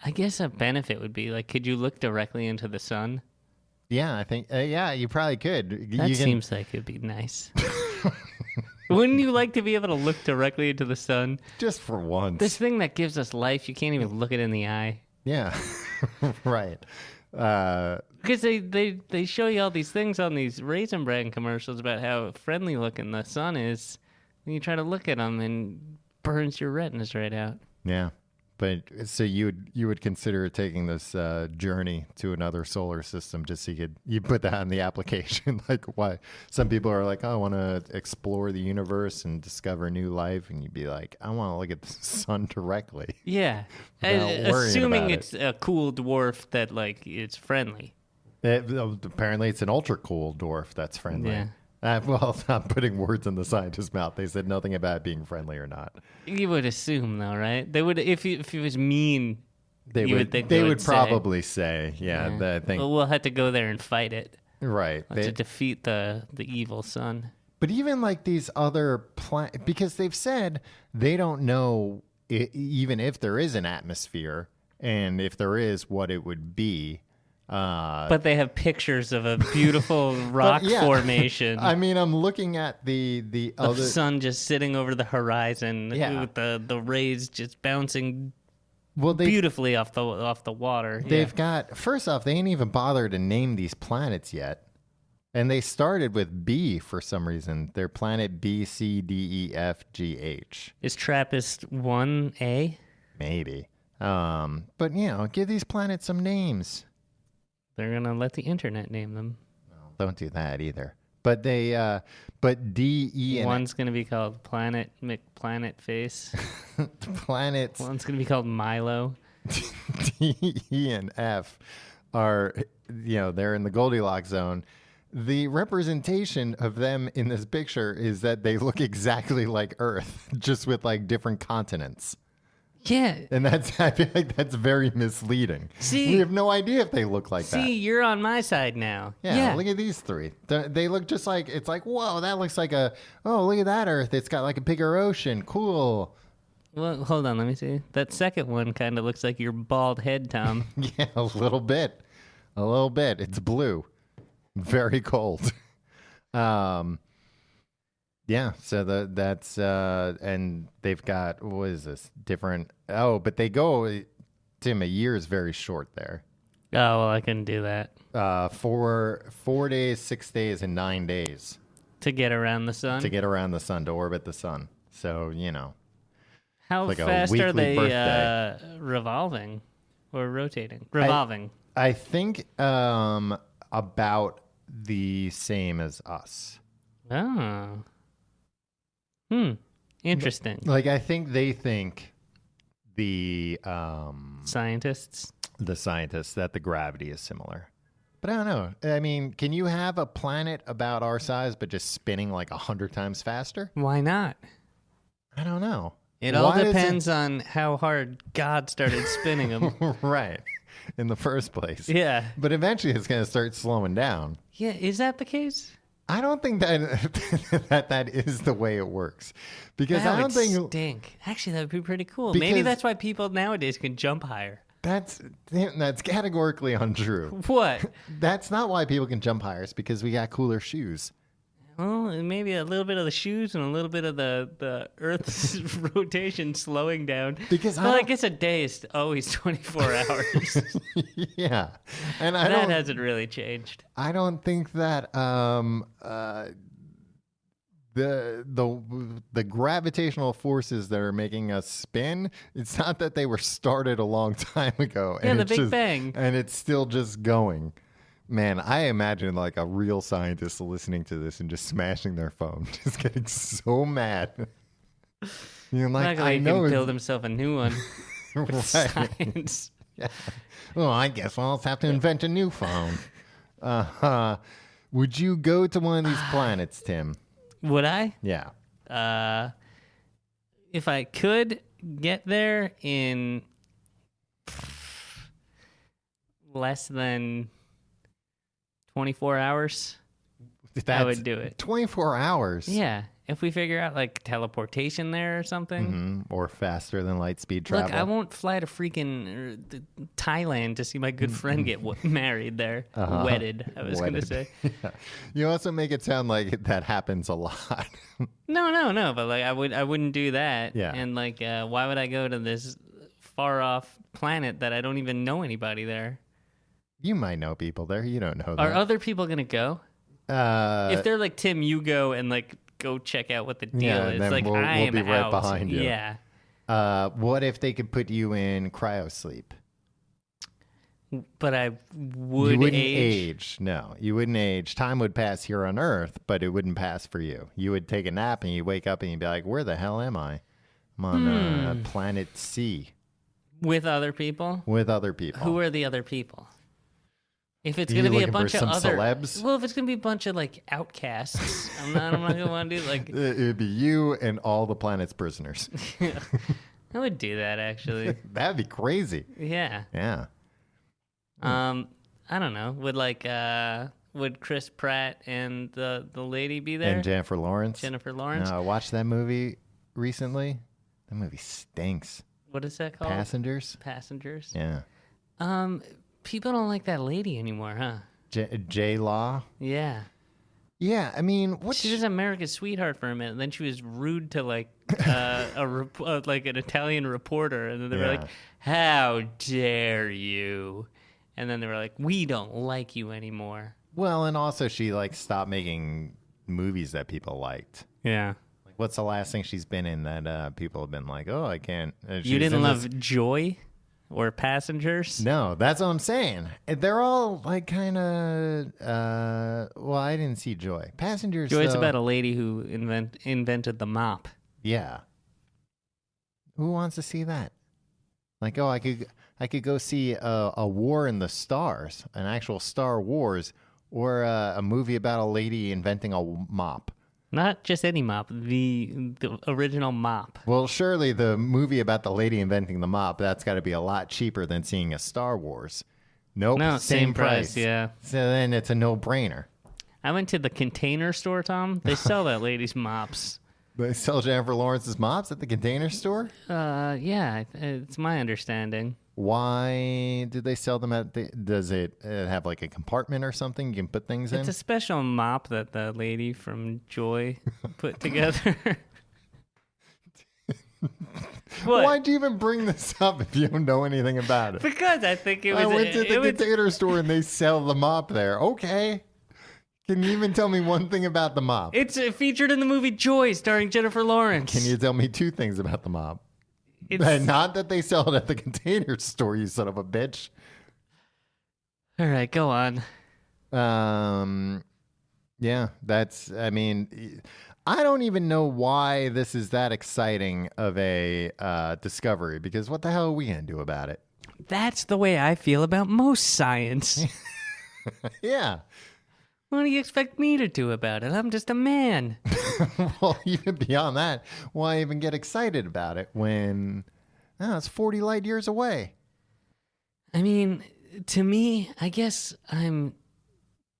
I guess a benefit would be, like, could you look directly into the sun? Yeah, I think, yeah, you probably could. That seems like it'd be nice. Wouldn't you like to be able to look directly into the sun? Just for once. This thing that gives us life, you can't even look it in the eye. Yeah, right. Because they show you all these things on these Raisin Bran commercials about how friendly looking the sun is. And you try to look at them and burns your retinas right out. Yeah. But so you would consider taking this journey to another solar system just so you put that in the application? Like, why some people are like, oh, I want to explore the universe and discover new life, and you'd be like, I want to look at the sun directly. Yeah, assuming it's a cool dwarf that, like, it's friendly. Apparently, it's an ultra cool dwarf that's friendly. Yeah. Well, I'm putting words in the scientist's mouth. They said nothing about being friendly or not. You would assume, though, right? They would, if he was mean. They would probably say, yeah. I think we'll have to go there and fight it, right? To defeat the evil sun. But even like these other because they've said they don't know even if there is an atmosphere, and if there is, what it would be. But they have pictures of a beautiful rock formation. I mean, I'm looking at the other sun just sitting over the horizon with the rays just bouncing beautifully off the water. They've got, first off, they ain't even bothered to name these planets yet. And they started with B for some reason. They're planet B, C, D, E, F, G, H. Is TRAPPIST 1A? Maybe. But, give these planets some names. They're going to let the internet name them. No, don't do that either. But but D, E, and one's going to be called Planet Face. Planets. One's going to be called Milo. D, E, and F are, they're in the Goldilocks zone. The representation of them in this picture is that they look exactly like Earth, just with like different continents. Yeah. And I feel like that's very misleading. See, we have no idea if they look like that. See, you're on my side now. Yeah, look at these three. They look just like, it's like, whoa, that looks like look at that Earth. It's got like a bigger ocean. Cool. Well, hold on, let me see. That second one kind of looks like your bald head, Tom. Yeah, a little bit. A little bit. It's blue. Very cold. Yeah, so that's and they've got, what is this, different, but they go, Tim, a year is very short there. Oh, well, I couldn't do that. 4 days, 6 days, and 9 days. To get around the sun? To orbit the sun. So, How like fast are they revolving or rotating? Revolving. I think about the same as us. Oh. Interesting. Like, I think they think the scientists that the gravity is similar. But I don't know. I mean, can you have a planet about our size but just spinning like 100 times faster? Why not? I don't know. It all depends on how hard God started spinning them. Right. In the first place. Yeah. But eventually it's going to start slowing down. Yeah, is that the case? I don't think that is the way it works, because that I don't think stink. Actually, that would be pretty cool. Maybe that's why people nowadays can jump higher. That's categorically untrue. What? That's not why people can jump higher. It's because we got cooler shoes. Well, maybe a little bit of the shoes and a little bit of the Earth's rotation slowing down. Because I guess a day is always 24 hours. Yeah, and that hasn't really changed. I don't think that the gravitational forces that are making us spin, it's not that they were started a long time ago. Yeah, and the Big Bang, and it's still just going. Man, I imagine like a real scientist listening to this and just smashing their phone, just getting so mad. Like, I know he can build himself a new one with right. Science. Yeah. Well, I guess I'll have to invent a new phone. Would you go to one of these planets, Tim? Would I? Yeah. if I could get there in less than 24 hours, I would do it. 24 hours? Yeah. If we figure out like teleportation there or something. Or faster than light speed travel. Look, I won't fly to freaking Thailand to see my good friend get married there. Wedded, I was going to say. Yeah. You also make it sound like that happens a lot. No. But like, I wouldn't do that. Yeah. And like, why would I go to this far off planet that I don't even know anybody there? You might know people there. You don't know them. Are other people going to go? If they're like, Tim, you go and like, go check out what the deal is. Then like, we'll I'm be right out. behind you. Yeah. What if they could put you in cryo sleep? But I would You wouldn't age. age. No, you wouldn't age. Time would pass here on Earth, but it wouldn't pass for you. You would take a nap and you wake up and you'd be like, where the hell am I? I'm on planet C. With other people? With other people. Who are the other people? If it's Are going to you be a looking bunch for of some other celebs? Well, if it's going to be a bunch of like outcasts, I'm not going to want to do like It would be you and all the planet's prisoners. I would do that actually. That'd be crazy. Yeah. Yeah. I don't know. Would Chris Pratt and the lady be there? And Jennifer Lawrence. Jennifer Lawrence. No, I watched that movie recently. That movie stinks. What is that called? Passengers. Passengers. Yeah. People don't like that lady anymore, huh? J Law. Yeah. Yeah, I mean, She was America's sweetheart for a minute, and then she was rude to like like an Italian reporter, and then they were like, "How dare you?" And then they were like, "We don't like you anymore." Well, and also she like stopped making movies that people liked. Yeah. Like, what's the last thing she's been in that people have been like, "Oh, I can't." You didn't love Joy or Passengers? No, that's what I'm saying. They're all like kind of. Well, I didn't see Joy. Passengers. Joy's though, about a lady who invented the mop. Yeah. Who wants to see that? Like, oh, I could go see a War in the Stars, an actual Star Wars, or a movie about a lady inventing a mop. Not just any mop, the original mop. Well, surely the movie about the lady inventing the mop, that's got to be a lot cheaper than seeing a Star Wars. Nope, No, same price. yeah. So then it's a no-brainer. I went to the Container Store, Tom. They sell that lady's mops. They sell Jennifer Lawrence's mops at the Container Store? Yeah, it's my understanding. Why did they sell them at does it have like a compartment or something you can put things in? It's a special mop that the lady from Joy put together. What? Why'd you even bring this up if you don't know anything about it? Because I think it was. I went to the Container Store and they sell the mop there. Okay. Can you even tell me one thing about the mop? It's featured in the movie Joy, starring Jennifer Lawrence. Can you tell me two things about the mop? It's... Not that they sell it at the Container Store, you son of a bitch. All right, go on. Yeah, I mean, I don't even know why this is that exciting of a discovery, because what the hell are we going to do about it? That's the way I feel about most science. Yeah. What do you expect me to do about it? I'm just a man. Well, even beyond that, why even get excited about it when it's 40 light years away? I mean, to me, I guess I'm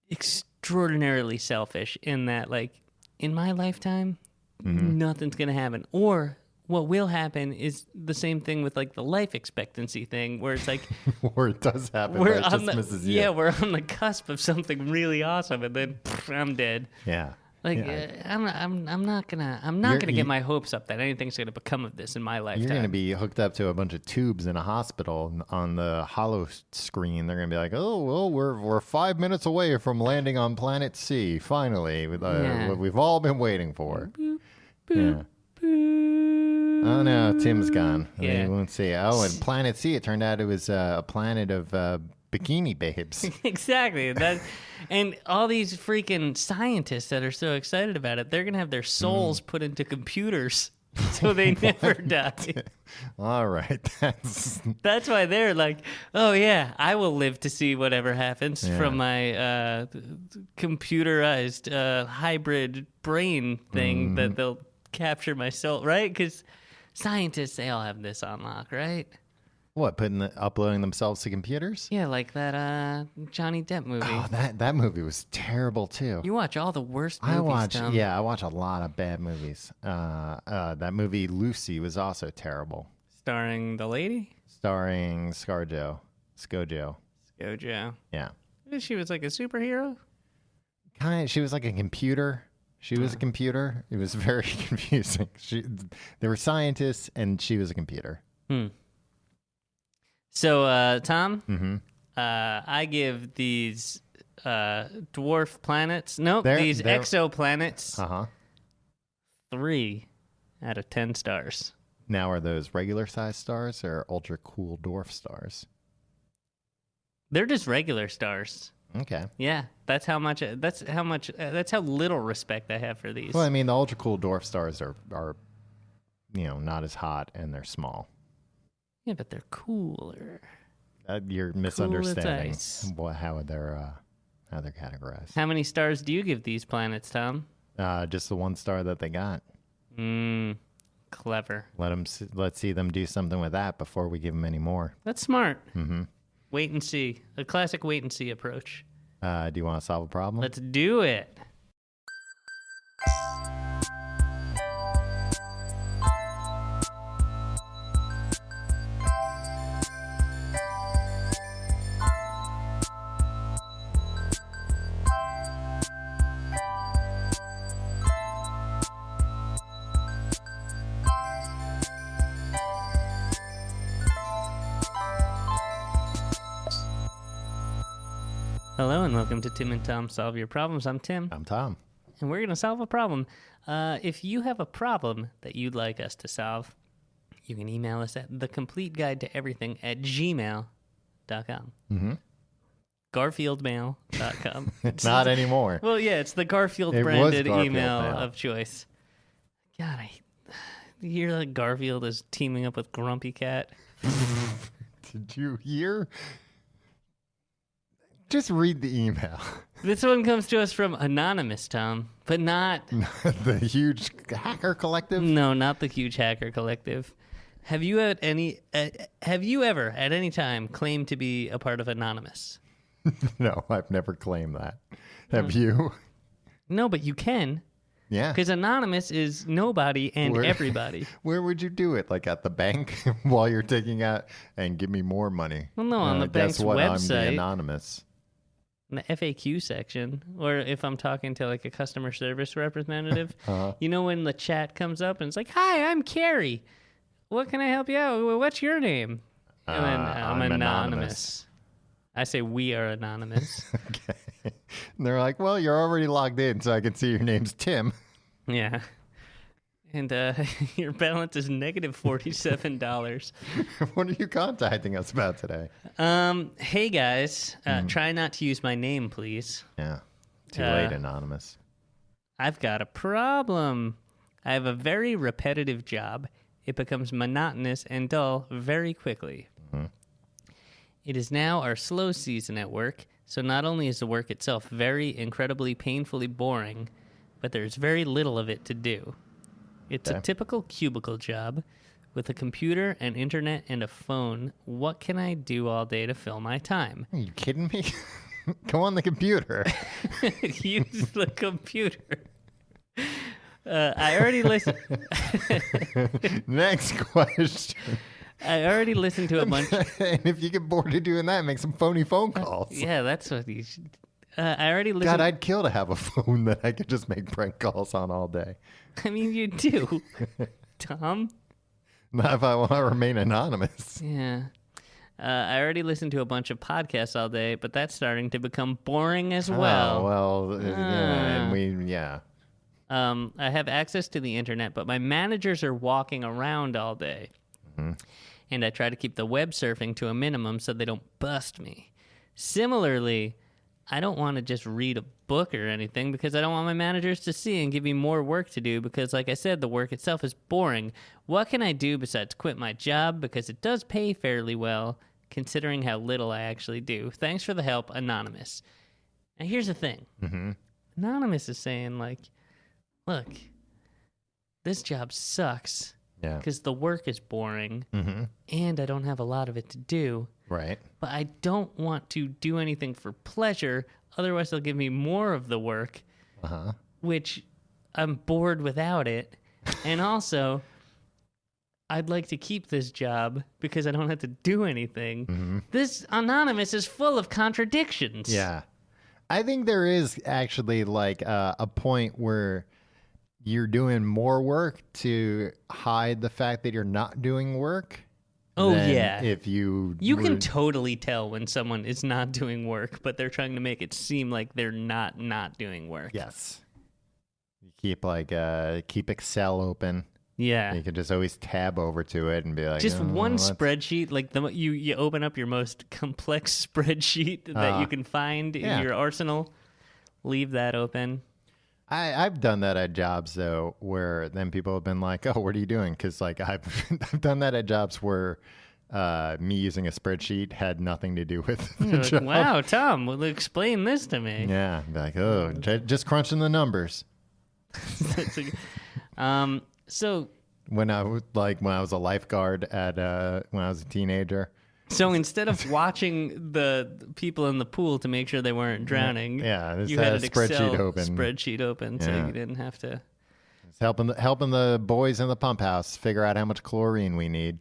extraordinarily selfish in that, like, in my lifetime, nothing's going to happen. Or what will happen is the same thing with, like, the life expectancy thing, where it's like... Or it does happen, but it just misses you. Yeah, we're on the cusp of something really awesome, and then I'm dead. Yeah. Like, I'm not gonna get my hopes up that anything's gonna become of this in my lifetime. You're gonna be hooked up to a bunch of tubes in a hospital, and on the hollow screen. They're gonna be like, "Oh, well, we're 5 minutes away from landing on planet C. Finally, what we've all been waiting for." Boop, boop, yeah. Boop. Oh no, Tim's gone. Yeah. We won't see. Oh, and planet C. It turned out it was a planet of bikini babes. Exactly. And all these freaking scientists that are so excited about it, they're going to have their souls put into computers so they never die. All right. That's why they're like, oh, yeah, I will live to see whatever happens from my computerized hybrid brain thing that they'll capture my soul, right? Because scientists, they all have this on lock, right? What, uploading themselves to computers? Yeah, like that Johnny Depp movie. Oh, that movie was terrible too. You watch all the worst movies, Tom. I watch a lot of bad movies. That movie Lucy was also terrible. Starring the lady? Starring ScarJo. ScoJo. ScoJo. Yeah. She was like a superhero? She was like a computer. She was a computer. It was very confusing. They were scientists, and she was a computer. So, Tom, Mm-hmm. I give these dwarf planets, these they're exoplanets, 3 out of 10 stars. Now, are those regular size stars or ultra cool dwarf stars? They're just regular stars. Okay. Yeah, that's how little respect I have for these. Well, I mean, the ultra cool dwarf stars are not as hot, and they're small. Yeah, but they're cooler. You're misunderstanding ice. how they're categorized. How many stars do you give these planets, Tom? Just the 1 star that they got. Clever. Let's see them do something with that before we give them any more. That's smart. Mm-hmm. Wait and see. A classic wait and see approach. Do you want to solve a problem? Let's do it. Hello and welcome to Tim and Tom Solve Your Problems. I'm Tim. I'm Tom. And we're going to solve a problem. If you have a problem that you'd like us to solve, you can email us at thecompleteguidetoeverything@gmail.com. Mm-hmm. Garfieldmail.com. Not anymore. Well, yeah, it's the Garfield It was branded Garfield email Mail. of choice. God, you hear that Garfield is teaming up with Grumpy Cat? Did you hear? Just read the email. This one comes to us from Anonymous, Tom, but not... The huge hacker collective? No, not the huge hacker collective. Have you ever at any time claimed to be a part of Anonymous? No, I've never claimed that. Have you? No, but you can. Yeah. Because Anonymous is nobody and everybody. Where would you do it? Like at the bank while you're taking out and give me more money? Well, no, on the bank's guess what? website. I'm the anonymous. In the FAQ section, or if I'm talking to like a customer service representative, you know when the chat comes up and it's like, "Hi, I'm Carrie. What can I help you out? What's your name?" And then I'm anonymous. I say we are anonymous. Okay. And they're like, "Well, you're already logged in, so I can see your name's Tim." Yeah. And your balance is negative $47. What are you contacting us about today? Hey guys, try not to use my name, please. Yeah. Too late, anonymous. I've got a problem. I have a very repetitive job. It becomes monotonous and dull very quickly. Mm-hmm. It is now our slow season at work, so not only is the work itself very incredibly painfully boring, but there's very little of it to do. It's a typical cubicle job with a computer, an internet, and a phone. What can I do all day to fill my time? Are you kidding me? Go on the computer. Use the computer. I already listened. Next question. I already listened to a bunch. And if you get bored of doing that, make some phony phone calls. Yeah, that's what you should. I already listened. God, I'd kill to have a phone that I could just make prank calls on all day. I mean, you do, Tom. Not if I want to remain anonymous. Yeah. I already listened to a bunch of podcasts all day, but that's starting to become boring as well. Yeah. I have access to the internet, but my managers are walking around all day. Mm-hmm. And I try to keep the web surfing to a minimum so they don't bust me. Similarly, I don't want to just read a book or anything because I don't want my managers to see and give me more work to do because, like I said, the work itself is boring. What can I do besides quit my job because it does pay fairly well, considering how little I actually do? Thanks for the help, Anonymous. Now, here's the thing. Mm-hmm. Anonymous is saying, like, look, this job sucks Yeah. because the work is boring Mm-hmm. and I don't have a lot of it to do. Right. But I don't want to do anything for pleasure. Otherwise, they'll give me more of the work, Uh-huh. which I'm bored without it. And also, I'd like to keep this job because I don't have to do anything. Mm-hmm. This Anonymous is full of contradictions. Yeah. I think there is actually like a point where you're doing more work to hide the fact that you're not doing work. Oh, than yeah. If you can would- totally tell when someone is not doing work, but they're trying to make it seem like they're not doing work. Yes. You keep Excel open. Yeah. You can just always tab over to it and be like, Just "Oh, one let's-" spreadsheet, like you open up your most complex spreadsheet that you can find yeah. in your arsenal, leave that open. I've done that at jobs though, where then people have been like, "Oh, what are you doing?" Because like I've I've done that at jobs where me using a spreadsheet had nothing to do with the You're like, job. wow, Tom, well, explain this to me. Yeah, be like, oh, just crunching the numbers. So When I was a lifeguard at when I was a teenager. instead of watching the people in the pool to make sure they weren't drowning, Yeah, this you had had a an spreadsheet Excel open. spreadsheet open, so Yeah. you didn't have to. It's helping the boys in the pump house figure out how much chlorine we need.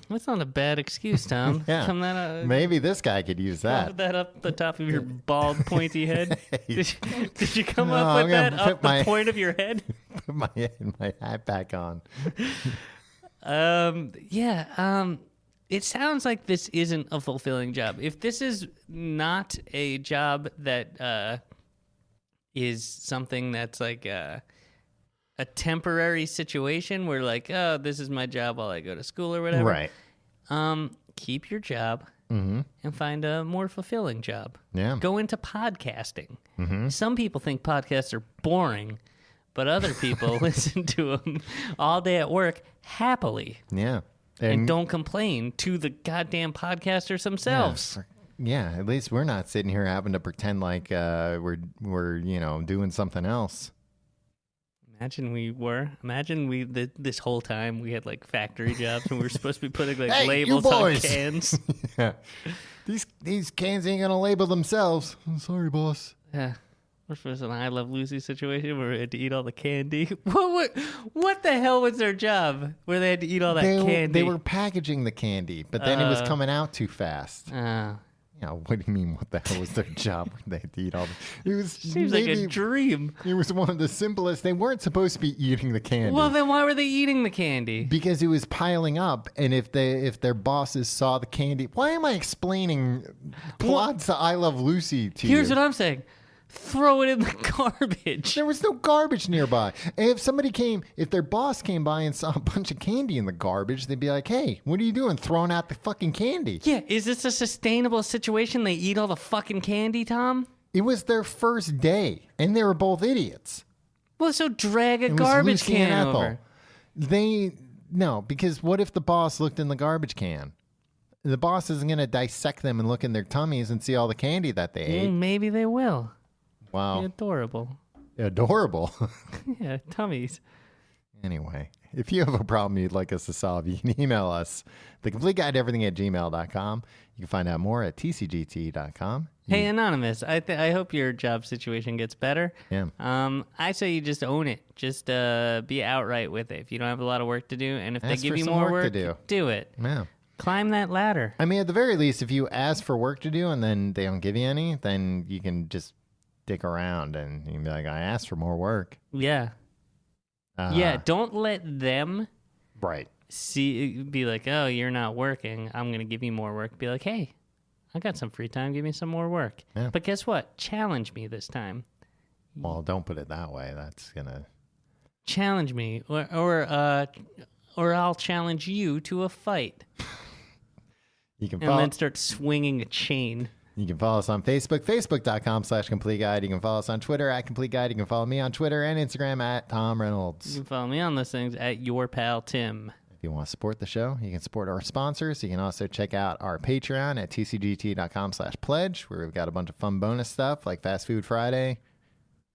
That's not a bad excuse, Tom. Yeah. Come that Maybe this guy could use Put that. that up the top of your bald, pointy head. Did you come No, up I'm with gonna that put up the my- point of your head? Put my hat back on. It sounds like this isn't a fulfilling job. If this is not a job that is something that's like a temporary situation where like, oh, this is my job while I go to school or whatever. Right. Keep your job Mm-hmm. and find a more fulfilling job. Yeah. Go into podcasting. Mm-hmm. Some people think podcasts are boring, but other people listen to them all day at work happily Yeah. and don't complain to the goddamn podcasters themselves. Yeah, at least we're not sitting here having to pretend like we're doing something else. Imagine we were. Imagine this whole time we had like factory jobs and we were supposed to be putting like Hey, you labels on boys. cans. Yeah. These cans ain't gonna label themselves. I'm sorry, boss. Yeah. We're supposed to an I Love Lucy situation where we had to eat all the candy. What the hell was their job where they had to eat all that candy? They were packaging the candy, but then it was coming out too fast. Yeah, what do you mean? What the hell was their job? They had to eat all the. It was Seems like a dream. It was one of the simplest. They weren't supposed to be eating the candy. Well, then why were they eating the candy? Because it was piling up, and if their bosses saw the candy, why am I explaining plots to I Love Lucy to you? Here's what I'm saying. Throw it in the garbage. There was no garbage nearby. And if their boss came by and saw a bunch of candy in the garbage, they'd be like, "Hey, what are you doing? Throwing out the fucking candy?" Yeah, is this a sustainable situation? They eat all the fucking candy, Tom? It was their first day, and they were both idiots. Well, so drag a It was garbage Lucy and can Ethel. over. No, because what if the boss looked in the garbage can? The boss isn't going to dissect them and look in their tummies and see all the candy that they ate. Maybe they will. Wow. Adorable. Adorable. Yeah, tummies. Anyway, if you have a problem you'd like us to solve, you can email us, thecompleteguideeverything@gmail.com. You can find out more at tcgt.com. Hey, Anonymous, I hope your job situation gets better. Yeah. I say you just own it. Just be outright with it. If you don't have a lot of work to do, and if they Ask give for you some more work work, to do it. Yeah. Climb that ladder. I mean, at the very least, if you ask for work to do and then they don't give you any, then you can just dick around and you can be like, I asked for more work. Yeah. Yeah, don't let them Right. be like, oh, you're not working. I'm going to give you more work. Be like, hey, I got some free time. Give me some more work. Yeah. But guess what? Challenge me this time. Well, don't put it that way. That's going to... Challenge me. Or I'll challenge you to a fight. You can And follow... then start swinging a chain. You can follow us on Facebook, facebook.com/Complete Guide. You can follow us on Twitter @Complete Guide. You can follow me on Twitter and Instagram @TomReynolds. You can follow me on those things at Your Pal Tim. If you want to support the show, you can support our sponsors. You can also check out our Patreon at tcgt.com/pledge, where we've got a bunch of fun bonus stuff like Fast Food Friday.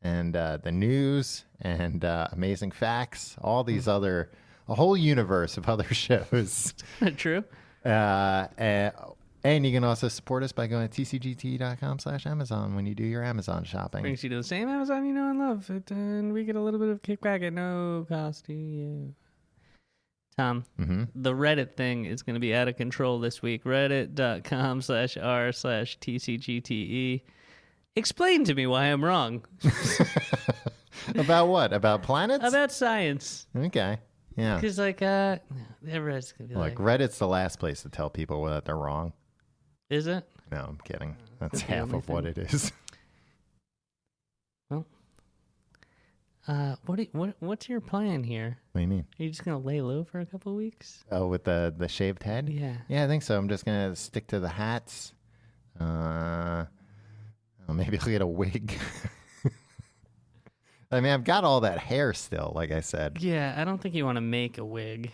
and the news and amazing facts, all these a whole universe of other shows. True. And you can also support us by going to tcgt.com/Amazon when you do your Amazon shopping. Brings you to the same Amazon you know and love. And we get a little bit of kickback at no cost to you. Tom, the Reddit thing is going to be out of control this week. Reddit.com/r/TCGTE. Explain to me why I'm wrong. About what? About planets? About science. Okay. Yeah. Because, everyone's going to be Like, Reddit's the last place to tell people that they're wrong. Is it? No, I'm kidding. That's the half only of what thing. it is. Well, what's your plan here? What do you mean? Are you just going to lay low for a couple of weeks? Oh, with the shaved head? Yeah. Yeah, I think so. I'm just going to stick to the hats. Maybe I'll get a wig. I mean, I've got all that hair still, like I said. Yeah, I don't think you want to make a wig.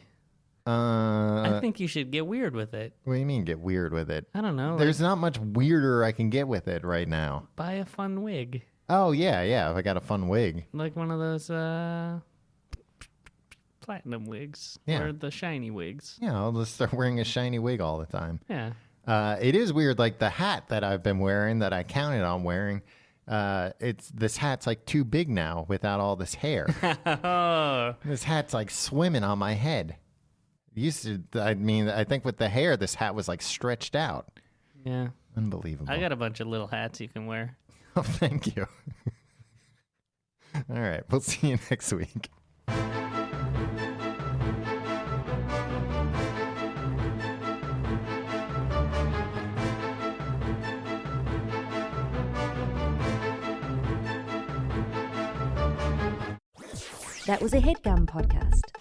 I I think you should get weird with it. What do you mean get weird with it? I don't know. There's not much weirder I can get with it right now. Buy a fun wig. Oh, yeah. If I got a fun wig. Like one of those platinum wigs. Yeah. Or the shiny wigs. Yeah, I'll just start wearing a shiny wig all the time. Yeah. It is weird, like the hat that I've been wearing that I counted on wearing. This hat's like too big now without all this hair. This hat's like swimming on my head. I think with the hair, this hat was like stretched out. Yeah. Unbelievable. I got a bunch of little hats you can wear. Oh, thank you. All right. We'll see you next week. That was a HeadGum podcast.